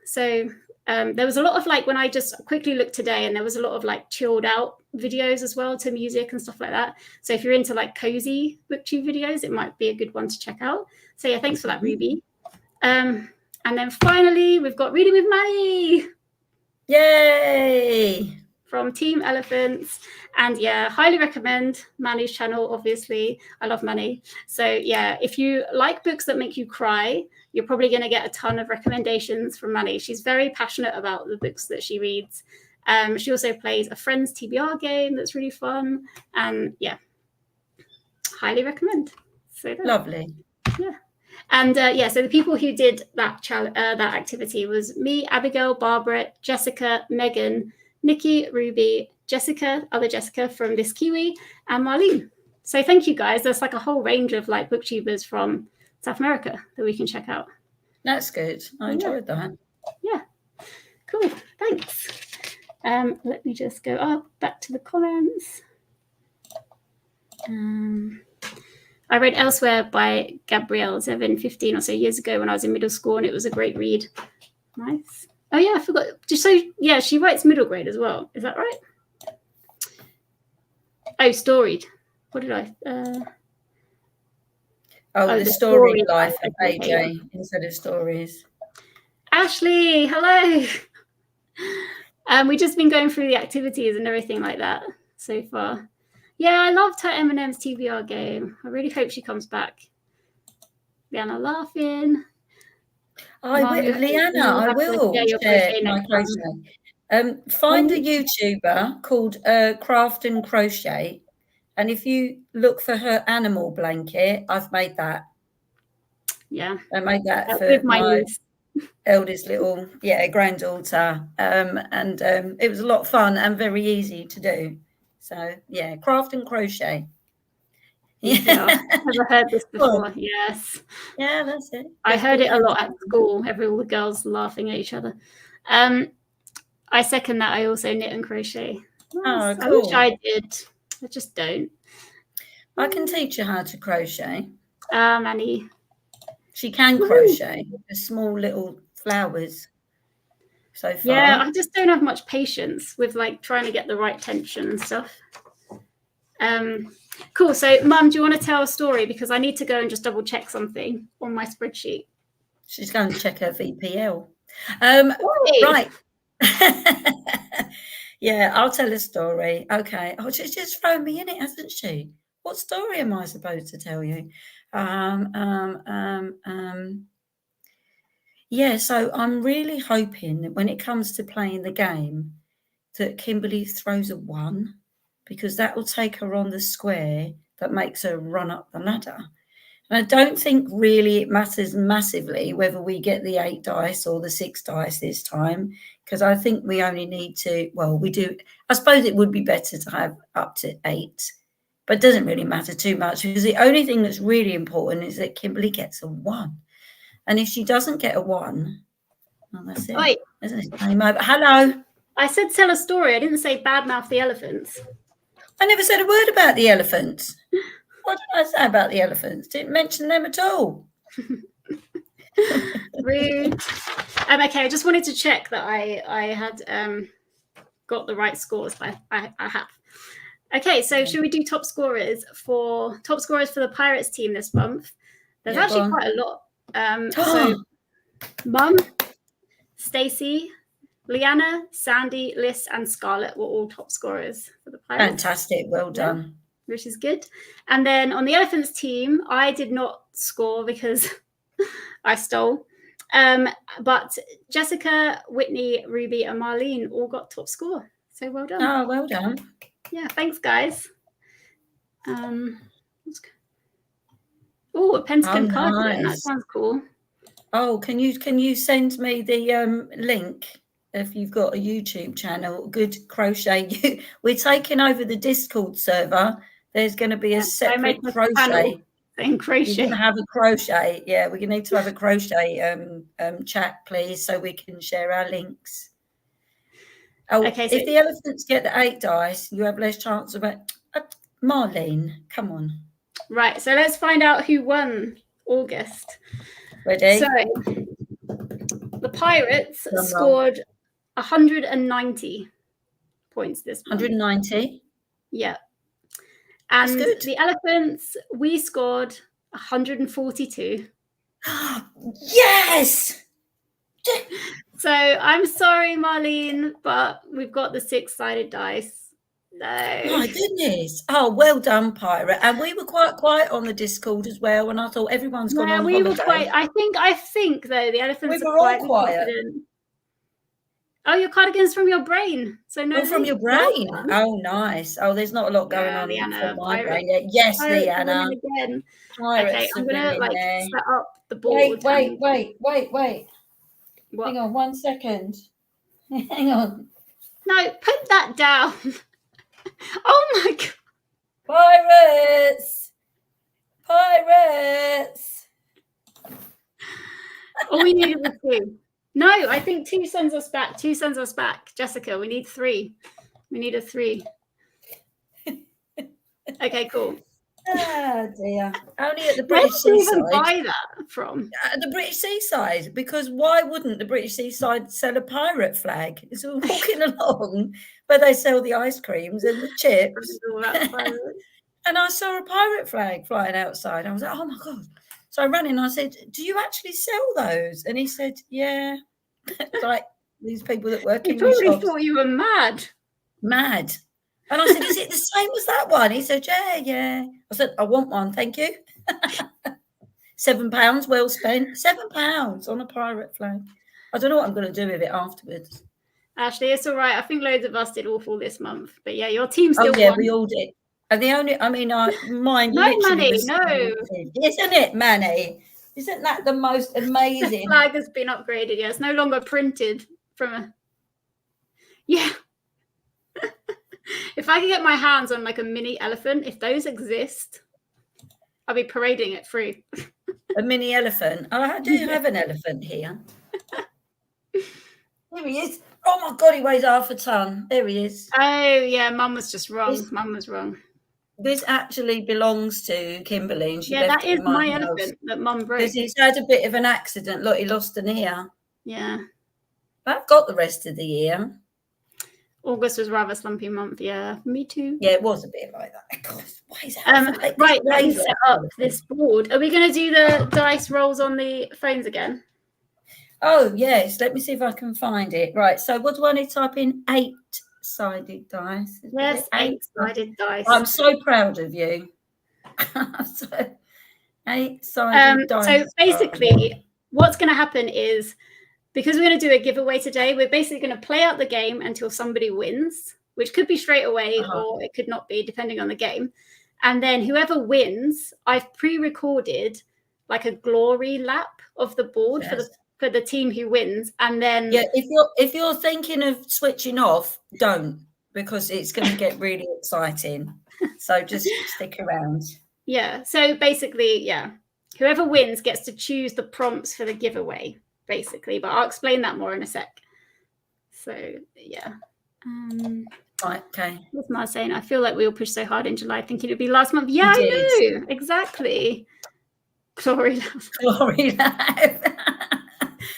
So there was a lot of like, when I just quickly looked today, and there was a lot of like chilled out videos as well to music and stuff like that. So if you're into like cozy booktube videos, it might be a good one to check out. So yeah, thanks for that, Ruby. And then finally, we've got Reading with Manny. Yay! From Team Elephants. And yeah, highly recommend Manny's channel, obviously. I love Manny. So yeah, if you like books that make you cry, you're probably going to get a ton of recommendations from Manny. She's very passionate about the books that she reads. She also plays a Friends TBR game that's really fun. And yeah, highly recommend. So lovely. Yeah. And so the people who did that that activity was me, Abigail, Barbara, Jessica, Megan, Nikki, Ruby, Jessica, other Jessica from This Kiwi, and Marlene. So thank you guys. There's like a whole range of like booktubers from South America that we can check out. That's good. I enjoyed that. Yeah. Cool. Thanks. Let me just go back to the comments. I read Elsewhere by Gabrielle 15 or so years ago when I was in middle school, and it was a great read. Nice. Oh yeah, I forgot. Just so she writes middle grade as well. Is that right? Oh, storied. What did I? The story life of AJ instead of stories. Ashley, hello. We've just been going through the activities and everything like that so far. Yeah, I loved her Eminem's TBR game. I really hope she comes back. Liana laughing. Leanna, I will share my crochet. Find a YouTuber called Craft and Crochet, and if you look for her animal blanket, I've made that. Yeah, I made that for with my niece. Eldest little granddaughter, and it was a lot of fun and very easy to do. So yeah, Craft and Crochet. Yeah, I've never heard this before. Yes. Yeah, that's it. I heard it a lot at school. All the girls laughing at each other. I second that. I also knit and crochet. Nice. Oh, cool. I wish I did. I just don't. I can teach you how to crochet. Annie. She can crochet the small little flowers. So far. Yeah, I just don't have much patience with like trying to get the right tension and stuff. Cool. So, Mum, do you want to tell a story? Because I need to go and just double check something on my spreadsheet. She's going to check her VPL. Right. Yeah, I'll tell a story. Okay. Oh, she's just thrown me in it, hasn't she? What story am I supposed to tell you? Yeah, so I'm really hoping that when it comes to playing the game, that Kimberly throws a 1, because that will take her on the square that makes her run up the ladder. And I don't think really it matters massively whether we get the 8 dice or the 6 dice this time, because I think we only need to, well, we do. I suppose it would be better to have up to 8, but it doesn't really matter too much, because the only thing that's really important is that Kimberly gets a 1. And if she doesn't get a 1, well, that's it. Wait. Isn't it? Hello. I said tell a story. I didn't say badmouth the elephants. I never said a word about the elephants. What did I say about the elephants? Didn't mention them at all. Rude. Okay, I just wanted to check that I had got the right scores. I have. Okay, so should we do top scorers for the Pirates team this month? There's actually quite a lot. So Mum, Stacey, Leanna, Sandy, Liz, and Scarlett were all top scorers for the Pirates. Fantastic, well done. Which is good. And then on the Elephants team, I did not score because I stole. But Jessica, Whitney, Ruby, and Marlene all got top score. So well done. Oh, well done. Yeah, thanks, guys. A pentagon card. Nice. That sounds cool. Oh, can you send me the link if you've got a YouTube channel? Good crochet. We're taking over the Discord server. There's going to be a separate crochet. You're going to have a crochet. Yeah, we need to have a crochet chat, please, so we can share our links. Oh, okay, so if the elephants get the 8 dice, you have less chance of it. Marlene, come on. Right, so let's find out who won August. Ready? So the Pirates scored 190 points this month. 190? Yeah. And the Elephants, we scored 142. Yes! So I'm sorry, Marlene, but we've got the 6-sided dice. No. My goodness. Oh, well done, Pirate. And we were quite quiet on the Discord as well, and I thought everyone's gone on holiday. Were quite. I think though the elephants were all quiet. Confident. Oh, your cardigan's from your brain. So no. Oh, from your brain. Oh, nice. Oh, there's not a lot going on from my brain yet. Yes, Leanna. Again. Pirates, okay, I'm gonna set up the board. Wait. What? Hang on 1 second. Hang on. No, put that down. Oh my god. Pirates. All we needed was 2. No, I think 2 sends us back. 2 sends us back. Jessica, we need 3. We need a 3. Okay, cool. Ah, dear. Only at the British Seaside. Where did you even buy that from? At the British Seaside, because why wouldn't the British Seaside sell a pirate flag? It's all walking along where they sell the ice creams and the chips. And I saw a pirate flag flying outside. I was like, oh my God. So I ran in and I said, do you actually sell those? And he said, yeah. Like these people that work in the shops. He probably thought you were mad. Mad. And I said, is it the same as that one? He said, yeah. I said, I want one, thank you. £7 well spent. £7 on a pirate flag. I don't know what I'm going to do with it afterwards. Actually, it's all right. I think loads of us did awful this month. But yeah, your team still won. we all did. And the only, mine no, literally Manny, was... no. Isn't it, Manny? Isn't that the most amazing? The flag has been upgraded. Yeah, it's no longer printed from a... Yeah. If I could get my hands on like a mini elephant, if those exist, I'll be parading it through. A mini elephant? Oh, I do have an elephant here. Here he is. Oh my God, he weighs half a ton. There he is. Oh, yeah, Mum was just wrong. Mum was wrong. This actually belongs to Kimberly. And she left that is my elephant that Mum broke. Because he's had a bit of an accident. Look, he lost an ear. Yeah. I've got the rest of the ear. August was rather slumpy month. Yeah, me too. Yeah, it was a bit like that. God, why is that? Right, let's set up this board. Are we going to do the dice rolls on the phones again? Oh, yes. Let me see if I can find it. Right, so what do I need to type in? 8-sided dice. Yes, 8-sided dice. I'm so proud of you. 8-sided dice. So basically, what's going to happen is, because we're going to do a giveaway today, we're basically going to play out the game until somebody wins, which could be straight away or it could not be, depending on the game. And then whoever wins, I've pre-recorded like a glory lap of the board for the team who wins. And then if you're thinking of switching off, don't, because it's going to get really exciting. So just stick around. Yeah. So basically, whoever wins gets to choose the prompts for the giveaway, basically. But I'll explain that more in a sec. So yeah. Right, okay. What's Ma saying? I feel like we all pushed so hard in July thinking it'd be last month. Yeah, I know. Exactly. Glory lap. Glory lap.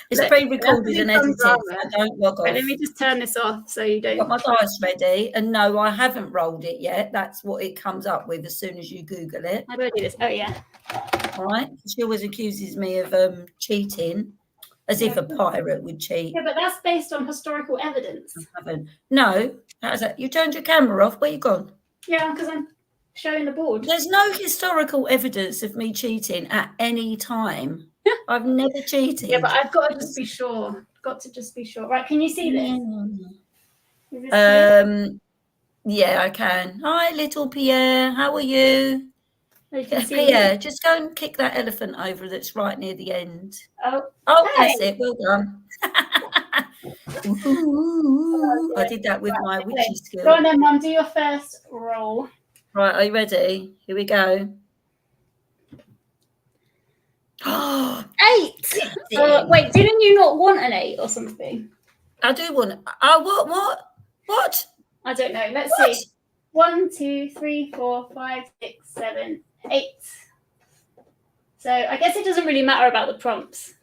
It's pre-recorded and edited, so don't log off. Right, let me just turn this off so you don't... Got my dice ready, and no, I haven't rolled it yet. That's what it comes up with as soon as you Google it. How do I do this? Oh, yeah. All right. She always accuses me of cheating, as if a pirate would cheat. Yeah, but that's based on historical evidence. I haven't. No. How's that? You turned your camera off. Where you gone? Yeah, because I'm showing the board. There's no historical evidence of me cheating at any time. I've never cheated. Yeah, but I've got to just be sure. Got to just be sure. Right, can you see this? Yeah, I can. Hi, little Pierre. How are you? Pierre, just go and kick that elephant over that's right near the end. Oh, that's it. Well done. Ooh, I did that with my witchy skill. Go on then, Mum. Do your first roll. Right, are you ready? Here we go. 8. Wait, didn't you not want an 8 or something? I do want. What? I don't know. Let's see. 1, 2, 3, 4, 5, 6, 7, 8. So I guess it doesn't really matter about the prompts.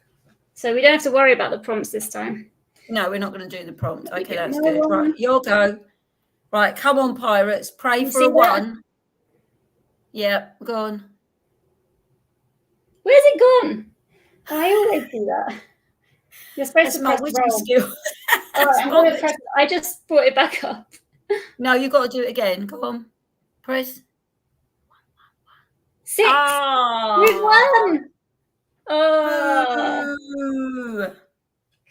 So we don't have to worry about the prompts this time. No, we're not going to do the prompt. Okay, that's good. Right, you'll go. Right, come on, pirates. Pray for a 1. Yeah, go on. Where's it gone? I always do that. You're supposed to press skill. Right, I just brought it back up. No, you've got to do it again. Go on. Press. 6. We've won. Oh.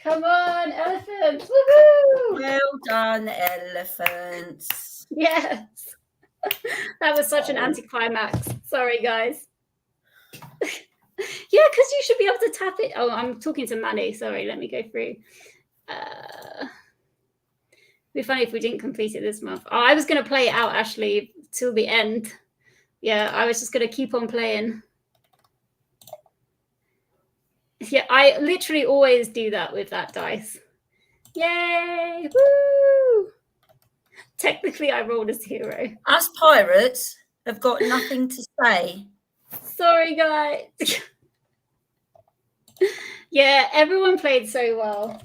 Come on, elephants. Woohoo. Well done, elephants. Yes. That was such an anticlimax. Sorry, guys. Yeah, because you should be able to tap it. Oh, I'm talking to Manny. Sorry, let me go through. It'd be funny if we didn't complete it this month. Oh, I was going to play it out, Ashley, till the end. Yeah, I was just going to keep on playing. Yeah, I literally always do that with that dice. Yay! Woo! Technically, I rolled a 0. Us pirates have got nothing to say. Sorry, guys. Yeah, everyone played so well.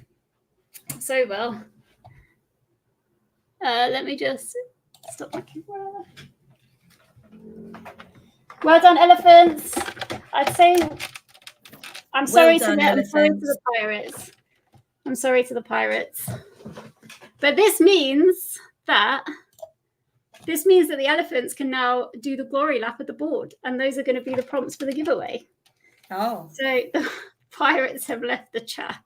So well. Let me just stop my camera. Well done, elephants. I'd say I'm sorry to the pirates. I'm sorry to the pirates. But this means that the elephants can now do the glory lap at the board, and those are going to be the prompts for the giveaway. Oh. So the pirates have left the chat.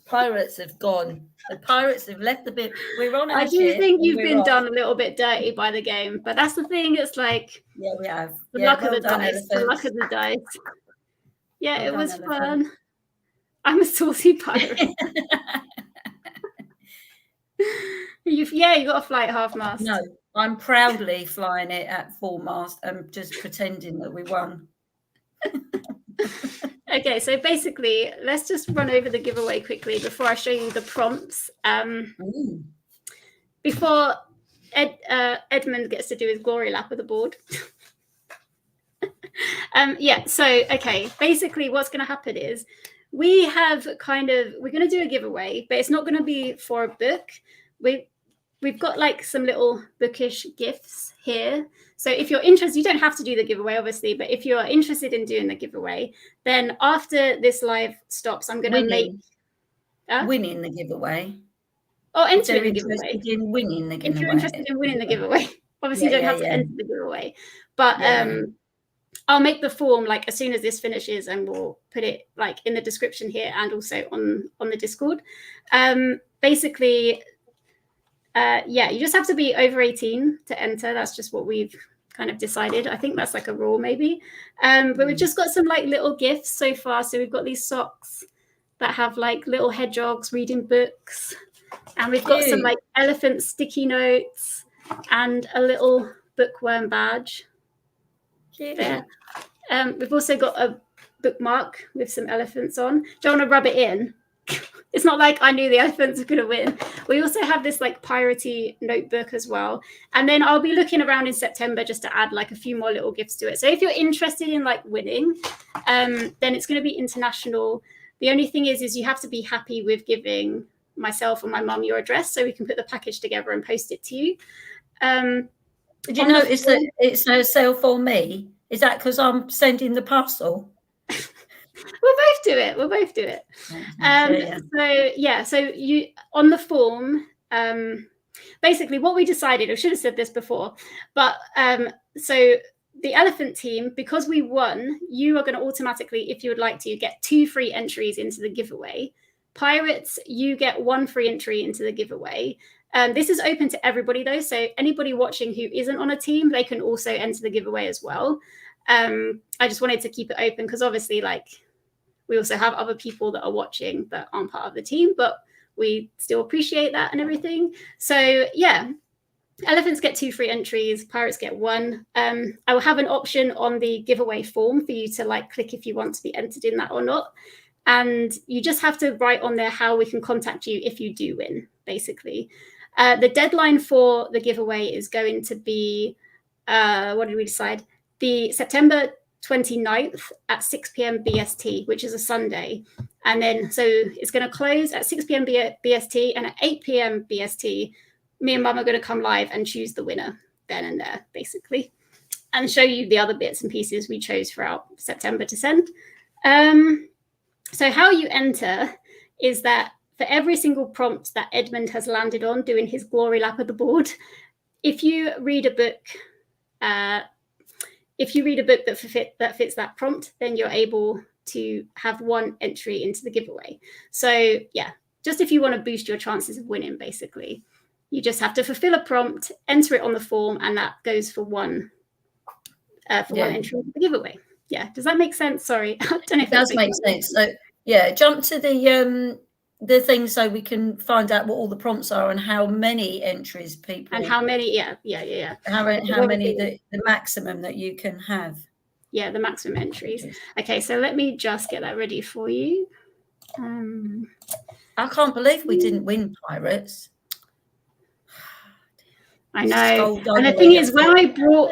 Pirates have gone. The pirates have left the bit. We're on our I do ship. think you've been done a little bit dirty by the game, but that's the thing. It's like, yeah, we have. The yeah, luck well of the done, dice. elephants. The luck of the dice. Yeah, Well it done, was elephant. fun. I'm a saucy pirate. You got to fly at half mast. No, I'm proudly flying it at full mast and just pretending that we won. Okay, so basically, let's just run over the giveaway quickly before I show you the prompts. Before Edmund gets to do his glory lap of the board. Okay, basically what's going to happen is we're going to do a giveaway, but it's not going to be for a book. We've got like some little bookish gifts here. So if you're interested, you don't have to do the giveaway, obviously, but if you're interested in doing the giveaway, then after this live stops, I'm going to make... winning the giveaway. Oh, entering the giveaway. In winning the giveaway. If you're interested in winning the giveaway. Obviously, you don't have to enter the giveaway. But I'll make the form like as soon as this finishes, and we'll put it like in the description here and also on the Discord. Basically... you just have to be over 18 to enter. That's just what we've kind of decided. I think that's like a rule maybe. But we've just got some like little gifts so far. So we've got these socks that have like little hedgehogs reading books. And we've got some like elephant sticky notes and a little bookworm badge there. We've also got a bookmark with some elephants on. Do you want to rub it in? It's not like I knew the elephants were going to win. We also have this like piratey notebook as well. And then I'll be looking around in September just to add like a few more little gifts to it. So if you're interested in like winning, then it's going to be international. The only thing is you have to be happy with giving myself and my mum your address so we can put the package together and post it to you. Did you notice that it's a sale for me? Is that because I'm sending the parcel? We'll both do it. So you on the form, basically what we decided, I should have said this before, but so the elephant team, because we won, you are going to automatically, if you would like to, get 2 free entries into the giveaway. Pirates, you get 1 free entry into the giveaway. This is open to everybody though, so anybody watching who isn't on a team, they can also enter the giveaway as well. I just wanted to keep it open because obviously like we also have other people that are watching that aren't part of the team, but we still appreciate that and everything. So yeah, elephants get 2 free entries, pirates get 1. I will have an option on the giveaway form for you to like click if you want to be entered in that or not. And you just have to write on there how we can contact you if you do win, basically. The deadline for the giveaway is going to be, what did we decide? The September 29th at 6 p.m. BST, which is a Sunday. And then, so it's going to close at 6 p.m. BST, and at 8 p.m. BST, me and Mum are going to come live and choose the winner then and there, basically, and show you the other bits and pieces we chose throughout September to send. So how you enter is that for every single prompt that Edmund has landed on doing his glory lap of the board, if you read a book, that fits that prompt, then you're able to have 1 entry into the giveaway. So yeah, just if you want to boost your chances of winning, basically, you just have to fulfill a prompt, enter it on the form, and that goes for 1 1 entry into the giveaway. Yeah, does that make sense? Sorry, I don't know if it does make sense. So yeah, jump to the thing so we can find out what all the prompts are and how many entries people and how many. How many the maximum that you can have. Yeah, the maximum entries. Okay, so let me just get that ready for you. I can't believe we didn't win, pirates. I know. And the thing is, when I brought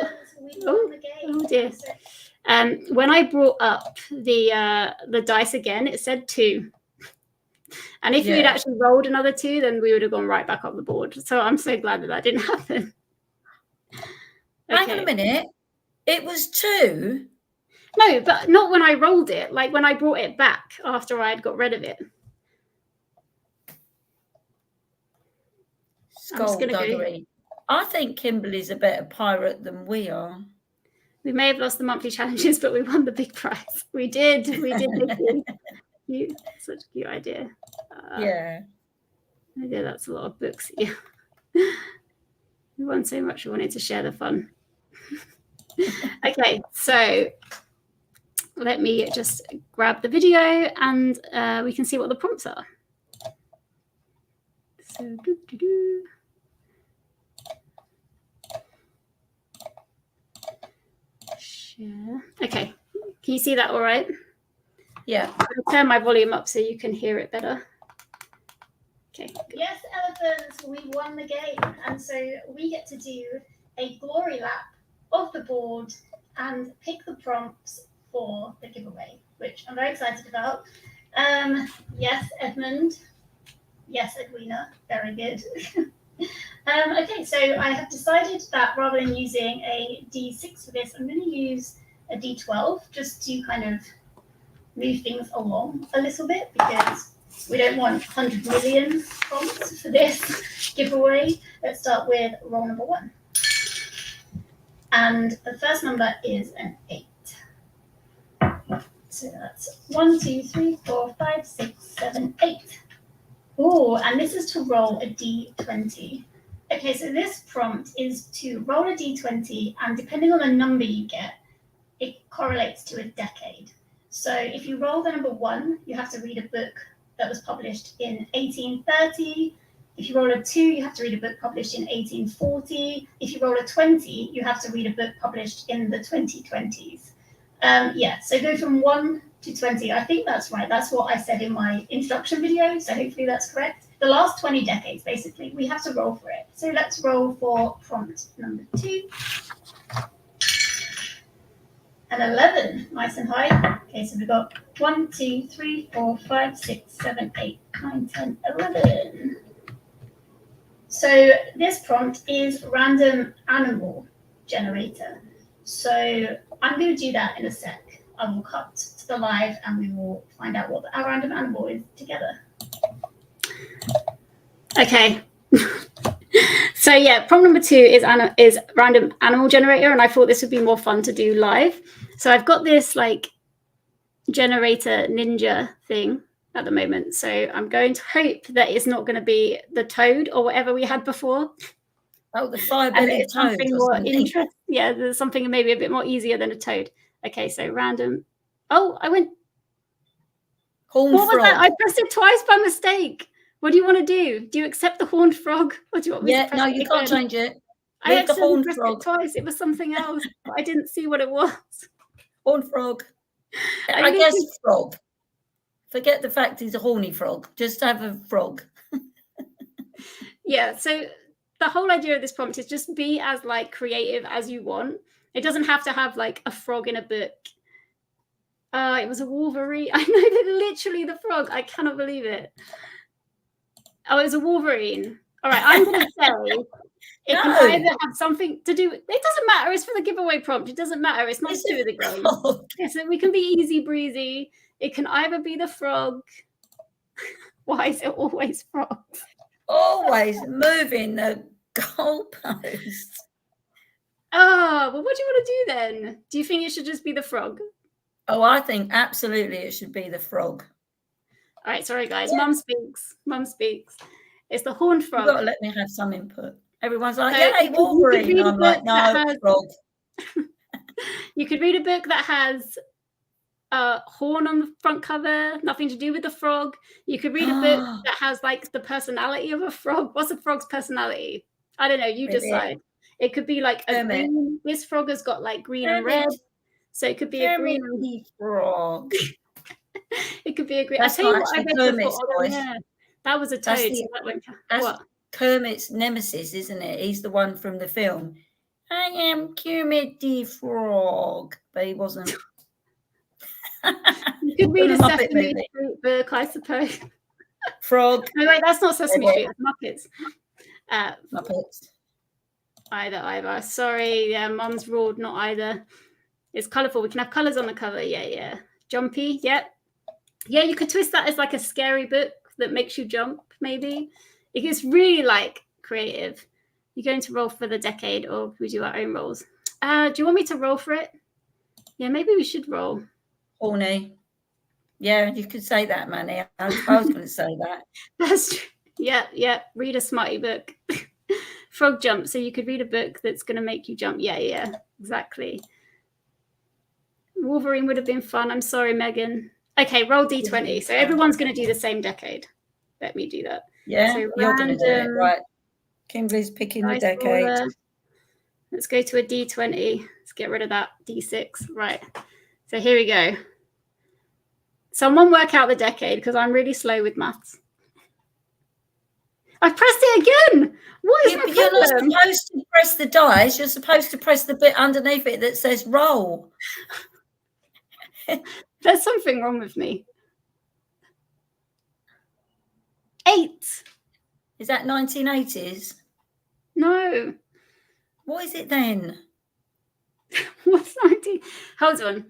when I brought up the dice again, it said 2. And if we'd actually rolled another 2, then we would have gone right back up the board. So I'm so glad that didn't happen. Hang on a minute. It was 2? No, but not when I rolled it. Like when I brought it back after I had got rid of it. Skullduggery. I think Kimberly's a better pirate than we are. We may have lost the monthly challenges, but we won the big prize. We did. Nikki. Such a cute idea. Yeah. Maybe that's a lot of books. Yeah. We won so much. We wanted to share the fun. Okay, so let me just grab the video and we can see what the prompts are. So, share. Okay, can you see that all right? Yeah. I'll turn my volume up so you can hear it better. Okay. Yes, elephants, we won the game. And so we get to do a glory lap of the board and pick the prompts for the giveaway, which I'm very excited about. Yes, Edmund. Yes, Edwina. Very good. Okay, so I have decided that rather than using a D6 for this, I'm going to use a D12 just to kind of move things along a little bit, because we don't want 100 million prompts for this giveaway. Let's start with roll number 1. And the first number is an 8. So that's 1, 2, 3, 4, 5, 6, 7, 8. Oh, and this is to roll a D20. Okay, so this prompt is to roll a D20, and depending on the number you get, it correlates to a decade. So if you roll the number 1, you have to read a book that was published in 1830. If you roll a 2, you have to read a book published in 1840. If you roll a 20, you have to read a book published in the 2020s. Yeah, so go from 1 to 20. I think that's right. That's what I said in my introduction video, so hopefully that's correct. The last 20 decades, basically, we have to roll for it. So let's roll for prompt number 2. And 11, nice and high. Okay, so we've got 1, 2, 3, 4, 5, 6, 7, 8, 9, 10, 11. So this prompt is random animal generator. So I'm going to do that in a sec. I will cut to the live and we will find out what our random animal is together. Okay. So yeah, prompt number 2 is random animal generator, and I thought this would be more fun to do live. So I've got this like generator ninja thing at the moment. So I'm going to hope that it's not going to be the toad or whatever we had before. Oh, the fire-bellied toad. Something more interesting. Yeah, there's something maybe a bit more easier than a toad. Okay, so random. Oh, I went. Horned what frog. Was that? I pressed it twice by mistake. What do you want to do? Do you accept the horned frog, or do you want me to press no, it you can't change it. I accidentally pressed it twice. It was something else, but I didn't see what it was. Horned frog. I guess frog. Forget the fact he's a horny frog. Just have a frog. Yeah, so the whole idea of this prompt is just be as like creative as you want. It doesn't have to have like a frog in a book. It was a Wolverine. I know that literally the frog. I cannot believe it. Oh, it was a Wolverine. All right, I'm going to say it can either have something to do with, it doesn't matter. It's for the giveaway prompt. It doesn't matter. It's not to do with the game. Yes, we can be easy breezy. It can either be the frog. Why is it always frogs? Always moving the goalpost. Oh, well, what do you want to do then? Do you think it should just be the frog? Oh, I think absolutely it should be the frog. All right, sorry guys. Yeah. Mum speaks. Mum speaks. It's the horned frog. You've got to let me have some input. Everyone's like, "Yay, Wolverine!" I'm like, "No, frog." You could read a book that has a horn on the front cover, nothing to do with the frog. You could read a book that has like the personality of a frog. What's a frog's personality? I don't know. You decide. It could be like a green. This frog has got like green and red, so it could be a green frog. It could be a green. That's not actually Kermit's voice. That was a toad. That's Kermit's nemesis, isn't it? He's the one from the film. I am Kermit the Frog, but he wasn't. You could read a Sesame Street book, I suppose. Frog. No, wait, that's not Sesame Street. It's Muppets. Muppets. Either. Sorry, yeah, Mum's ruled not either. It's colourful. We can have colours on the cover. Yeah. Jumpy. Yep. Yeah, you could twist that as like a scary book that makes you jump, maybe. It's really like creative. You're going to roll for the decade, or we do our own rolls. Do you want me to roll for it? Yeah, maybe we should roll. Horny. Yeah, you could say that, Manny. I was going to say that. That's true. Yeah. Read a smarty book. Frog jump. So you could read a book that's going to make you jump. Yeah, exactly. Wolverine would have been fun. I'm sorry, Megan. Okay, roll D20. So everyone's going to do the same decade. Let me do that. Yeah, so you're going to do it, right? Kimberly's picking the decade. Let's go to a D20. Let's get rid of that D6. Right. So here we go. Someone work out the decade because I'm really slow with maths. I pressed it again. What is my problem? You're not supposed to press the dice. You're supposed to press the bit underneath it that says roll. There's something wrong with me. 8. Is that 1980s? No. What is it then? What's 19? Hold on.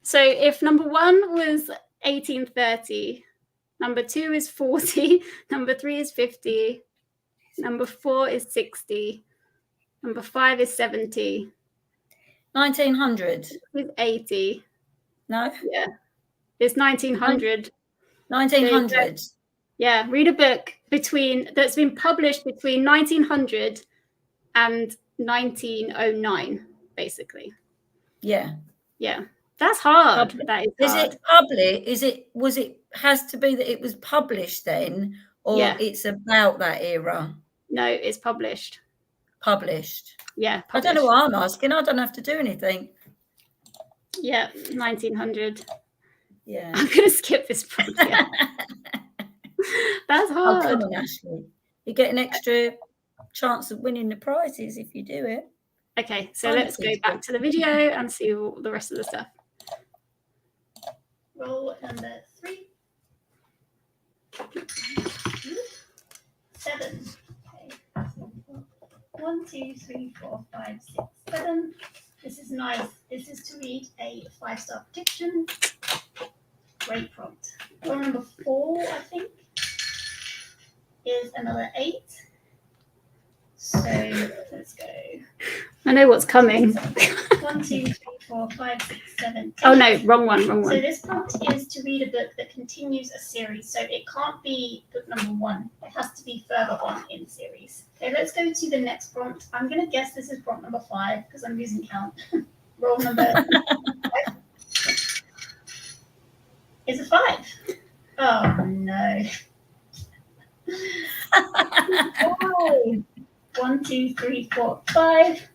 So if number 1 was 1830, number 2 is 40, number 3 is 50, number 4 is 60, number 5 is 70. 1900. With 80. No? Yeah. It's 1900. 1900. Yeah, read a book that's been published between 1900 and 1909, basically. Yeah. Yeah. That's hard. That is hard. Is it public? Has to be that it was published then, or it's about that era? No, it's published. Published. Yeah. Published. I don't know what I'm asking. I don't have to do anything. Yeah, 1900. Yeah. I'm going to skip this project. That's hard. Oh, come on, Ashley. You get an extra chance of winning the prizes if you do it. Okay, so let's go back to the video and see all the rest of the stuff. Roll number 3. 7. Okay. 1, 2, 3, 4, 5, 6, 7. This is nice. This is to read a 5-star prediction. Great prompt. Roll number 4, I think, is another 8. So let's go. I know what's coming. 1, 2, 3, 4, 5, 6, 7, 8. Oh no, wrong one. So this prompt is to read a book that continues a series. So it can't be book number 1. It has to be further on in the series. Okay, let's go to the next prompt. I'm going to guess this is prompt number 5 because I'm losing count. Roll number 5. Is it 5? Oh no. 1, 2, 3, 4, 5.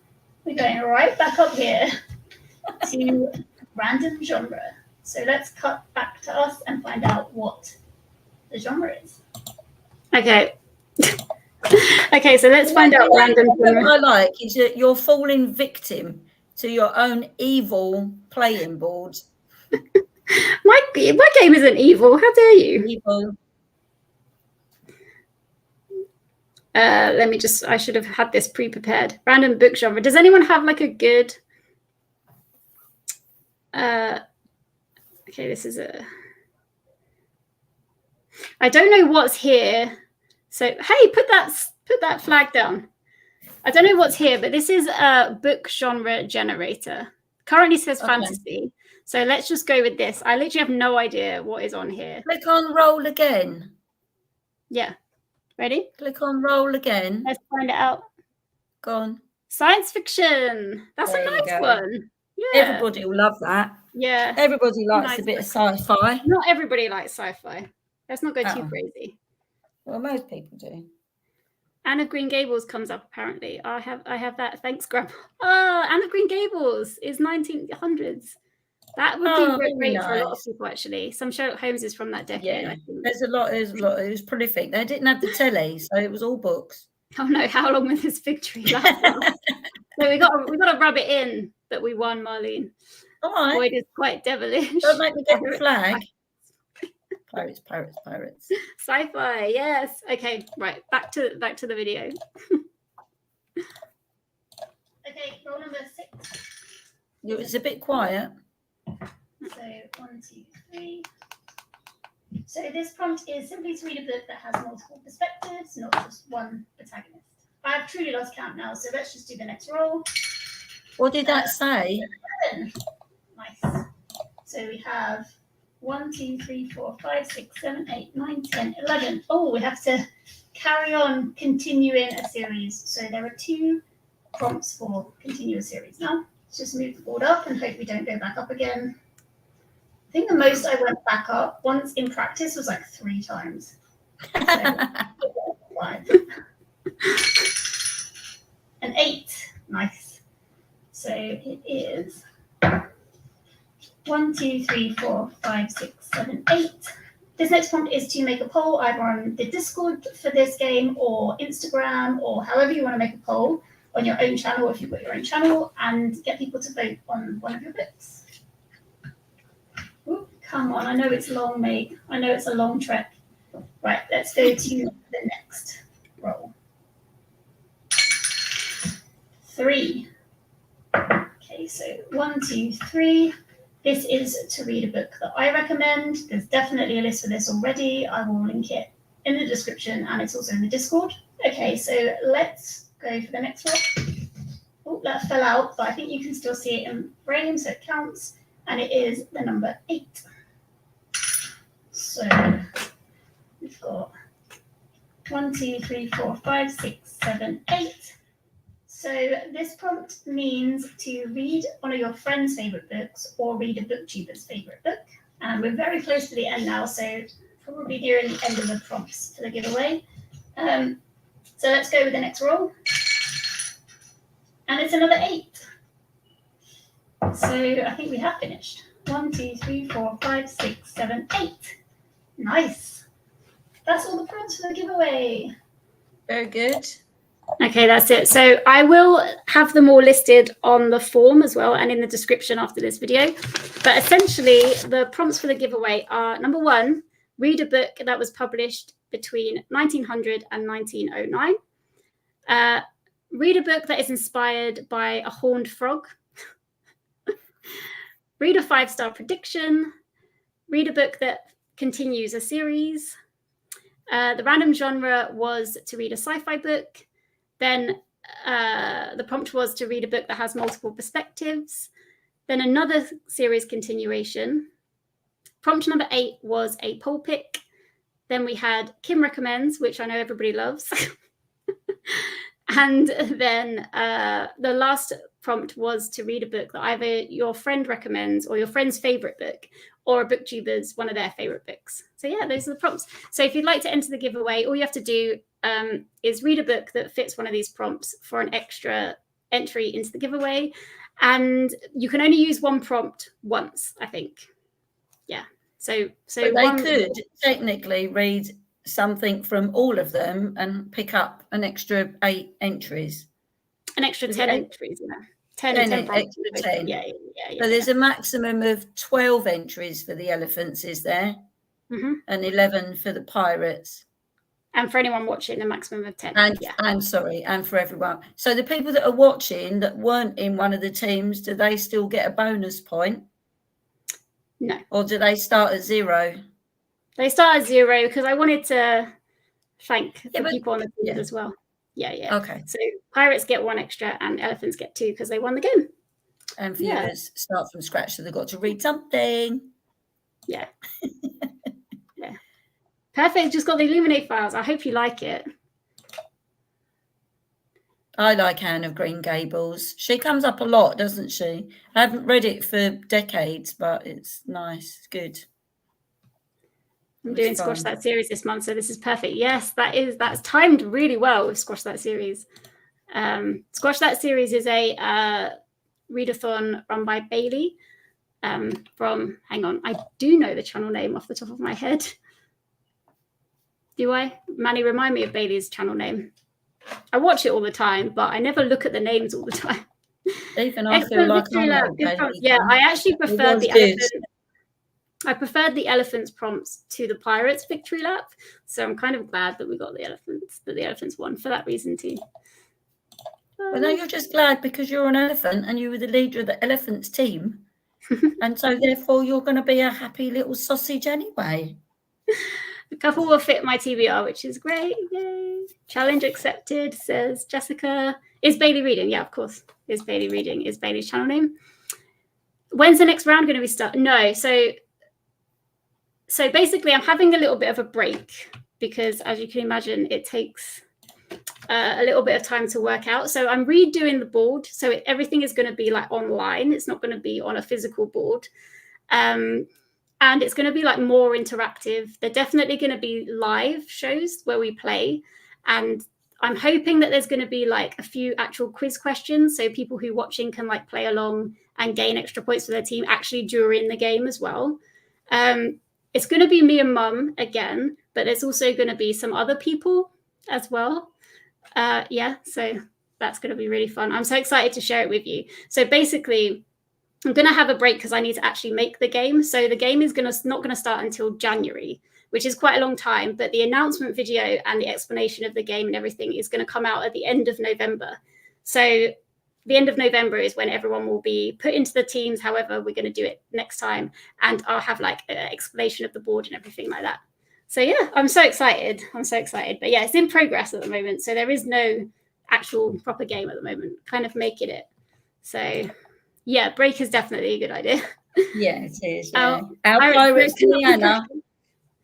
We're going right back up here to random genre. So let's cut back to us and find out what the genre is. Okay. Okay, so let's find out random genre. What I like is that you're falling victim to your own evil playing board. My game isn't evil. How dare you? Evil. I should have had this pre-prepared. Random book genre. Does anyone have like a good okay, this is I don't know what's here. So hey, put that flag down. I don't know what's here, but this is a book genre generator. Currently says fantasy. So let's just go with this. I literally have no idea what is on here. Click on roll again. Yeah. Ready? Click on roll again. Let's find it out. Go on. Science fiction. That's a nice one. Yeah. Everybody will love that. Yeah. Everybody likes a bit of sci-fi. Not everybody likes sci-fi. Let's not go too crazy. Well, most people do. Anne of Green Gables comes up apparently. I have that. Thanks, Grandpa. Oh, Anne of Green Gables is 1900s. That would be great for a lot of people, actually. Some Sherlock Holmes is from that decade, I think. There's a lot. It was prolific. They didn't have the telly, so it was all books. Oh no! How long will this victory last? So we got to rub it in that we won, Marlene. All right. Boyd is quite devilish. Don't make me get the flag. Pirates. Sci-fi, yes. Okay, right. Back to the video. Okay, roll number 6. It was a bit quiet. So 1, 2, 3. So this prompt is simply to read a book that has multiple perspectives, not just one protagonist. I've truly lost count now, so let's just do the next roll. What did that say? 11. Nice. So we have 1, 2, 3, 4, 5, 6, 7, 8, 9, 10, 11. Oh, we have to carry on continuing a series. So there are 2 prompts for continue a series. Now, let's just move the board up and hope we don't go back up again. I think the most I went back up once in practice was like 3 times. So, 5. An 8. Nice. So it is 1, 2, 3, 4, 5, 6, 7, 8. This next prompt is to make a poll either on the Discord for this game or Instagram or however you want to make a poll on your own channel if you've got your own channel and get people to vote on one of your books. Ooh, come on, I know it's long, mate. I know it's a long trek. Right, let's go to the next roll. 3. Okay, so 1, 2, 3. This is to read a book that I recommend. There's definitely a list for this already. I will link it in the description and it's also in the Discord. Okay, so let's go for the next one. Oh, that fell out, but I think you can still see it in frame, so it counts. And it is the number 8. So we've got 1, 2, 3, 4, 5, 6, 7, 8. So this prompt means to read one of your friend's favourite books or read a booktuber's favourite book. And we're very close to the end now, so probably nearing the end of the prompts for the giveaway. So let's go with the next roll. And it's another 8. So I think we have finished. 1, 2, 3, 4, 5, 6, 7, 8. Nice. That's all the prompts for the giveaway. Very good. Okay, that's it. So I will have them all listed on the form as well and in the description after this video. But essentially, the prompts for the giveaway are, number 1, read a book that was published between 1900 and 1909. Read a book that is inspired by a horned frog. Read a 5-star prediction. Read a book that continues a series. The random genre was to read a sci-fi book. Then the prompt was to read a book that has multiple perspectives. Then another series continuation. Prompt number 8 was a poll pick. Then we had Kim Recommends, which I know everybody loves. And then the last prompt was to read a book that either your friend recommends or your friend's favorite book or a booktuber's one of their favorite books. So yeah, those are the prompts. So if you'd like to enter the giveaway, all you have to do is read a book that fits one of these prompts for an extra entry into the giveaway. And you can only use one prompt once, I think. Yeah. So but they could technically read something from all of them and pick up an extra 8 entries. An extra 10 entries, yeah. 10 prompts. 10. Yeah. So there's a maximum of 12 entries for the elephants, is there? Mm-hmm. And 11 for the pirates. And for anyone watching, a maximum of 10. And and for everyone. So the people that are watching that weren't in one of the teams, do they still get a bonus point? No. Or do they start at 0? They start at 0 because I wanted to thank the people on the team as well. Yeah. Okay. So pirates get 1 extra and elephants get 2 because they won the game. And viewers start from scratch, so they've got to read something. Yeah. Yeah. Perfect. Just got the Illuminate files. I hope you like it. I like Anne of Green Gables. She comes up a lot, doesn't she? I haven't read it for decades, but it's nice. It's good. I'm doing Squash That series this month, so this is perfect. Yes, that's timed really well with Squash That series. Squash That series is a readathon run by Bailey from, hang on, I do know the channel name off the top of my head. Do I? Manny, remind me of Bailey's channel name. I watch it all the time, but I never look at the names all the time. Even I feel like I actually preferred the elephant. I preferred the elephants prompts to the pirates victory lap, so I'm kind of glad that we got the elephants won for that reason too. Well, no, you're just glad because you're an elephant and you were the leader of the elephants team, and so therefore you're going to be a happy little sausage anyway. The couple will fit my TBR, which is great. Yay! Challenge accepted, says Jessica. Is Bailey reading? Yeah, of course. Is Bailey reading? Is Bailey's channel name? When's the next round going to be started? No, so basically I'm having a little bit of a break because, as you can imagine, it takes a little bit of time to work out. So I'm redoing the board. So everything is going to be like online. It's not going to be on a physical board. And it's going to be like more interactive. They're definitely going to be live shows where we play. And I'm hoping that there's going to be like a few actual quiz questions. So people who are watching can like play along and gain extra points for their team actually during the game as well. It's going to be me and Mum again, but there's also going to be some other people as well. So that's going to be really fun. I'm so excited to share it with you. So basically, I'm going to have a break because I need to actually make the game. So the game is not going to start until January, which is quite a long time. But the announcement video and the explanation of the game and everything is going to come out at the end of November. So the end of November is when everyone will be put into the teams. However, we're going to do it next time. And I'll have like an explanation of the board and everything like that. So yeah, I'm so excited. But yeah, it's in progress at the moment. So there is no actual proper game at the moment, kind of making it. So yeah, break is definitely a good idea. Yeah, it is. Yeah. Our pirates, Leanna,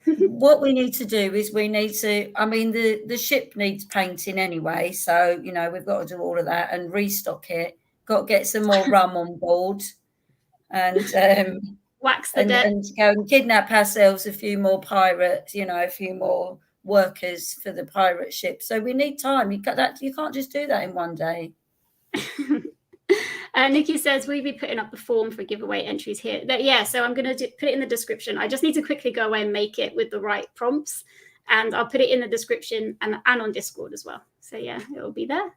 what we need to do is the ship needs painting anyway. So, we've got to do all of that and restock it. Got to get some more rum on board and wax the deck. And go and kidnap ourselves a few more pirates, a few more workers for the pirate ship. So we need time. You can't just do that in one day. Nikki says, will you be putting up the form for giveaway entries here? So I'm going to put it in the description. I just need to quickly go away and make it with the right prompts. And I'll put it in the description and on Discord as well. So yeah, it'll be there.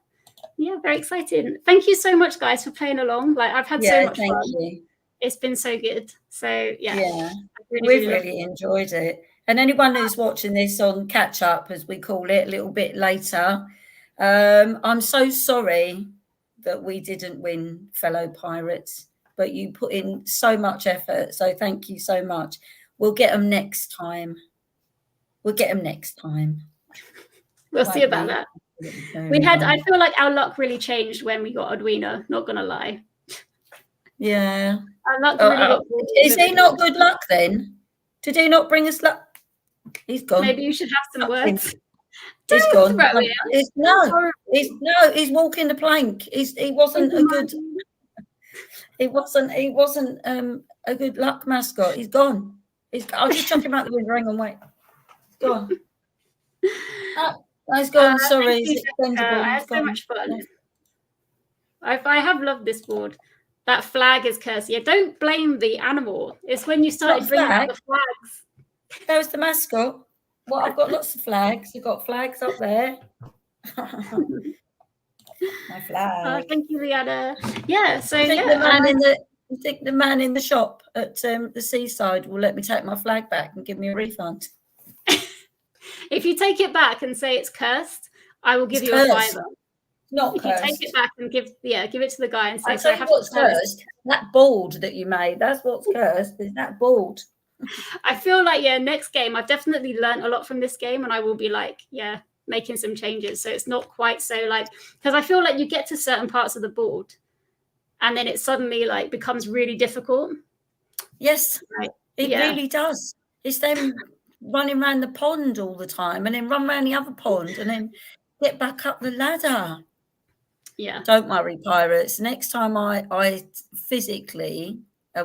Yeah, very exciting. Thank you so much, guys, for playing along. Like, I've had so much fun. You. It's been so good. So yeah. We've really enjoyed it. And anyone who's watching this on catch up, as we call it, a little bit later, I'm so sorry that we didn't win, fellow pirates, but you put in so much effort. So thank you so much. We'll get them next time. We'll see about that. I feel like our luck really changed when we got Edwina, not gonna lie. Yeah. Our luck really got is he not good luck then? Did he not bring us luck? He's gone. Maybe you should have some words. He's gone. He's walking the plank. He wasn't a good. He wasn't a good luck mascot. He's gone. I'll just chuck him out the window. Hang on, wait. He's gone. He's gone. Sorry, it's expendable. I had so much fun. I have loved this board. That flag is cursed. Yeah, don't blame the animal. It's when you started bringing out the flags. That was the mascot. Well, I've got lots of flags. You've got flags up there. My flag. Thank you, Leanna. Yeah, so you think the man in the shop at the seaside will let me take my flag back and give me a refund? If you take it back and say it's cursed, I will give you a $5. Not if cursed. You take it back and give it to the guy and say, I have what's cursed. That board that you made, that's what's cursed. Is that board? I feel like next game I've definitely learned a lot from this game, and I will be like making some changes, so it's not quite so like, because I feel like you get to certain parts of the board and then it suddenly like becomes really difficult. Yes, right. It really does. It's them running around the pond all the time and then run around the other pond and then get back up the ladder. Yeah, don't worry, pirates. Next time I physically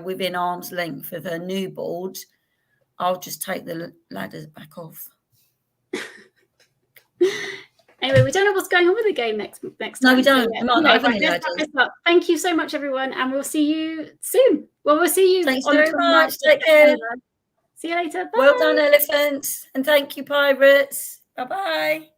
within arm's length of a new board, I'll just take the ladders back off. Anyway, we don't know what's going on with the game next time. No, we don't. So, thank you so much, everyone, and we'll see you soon. Well, we'll see you. Thanks very much. Take care. See you later. Bye. Well done, elephants, and thank you, pirates. Bye-bye.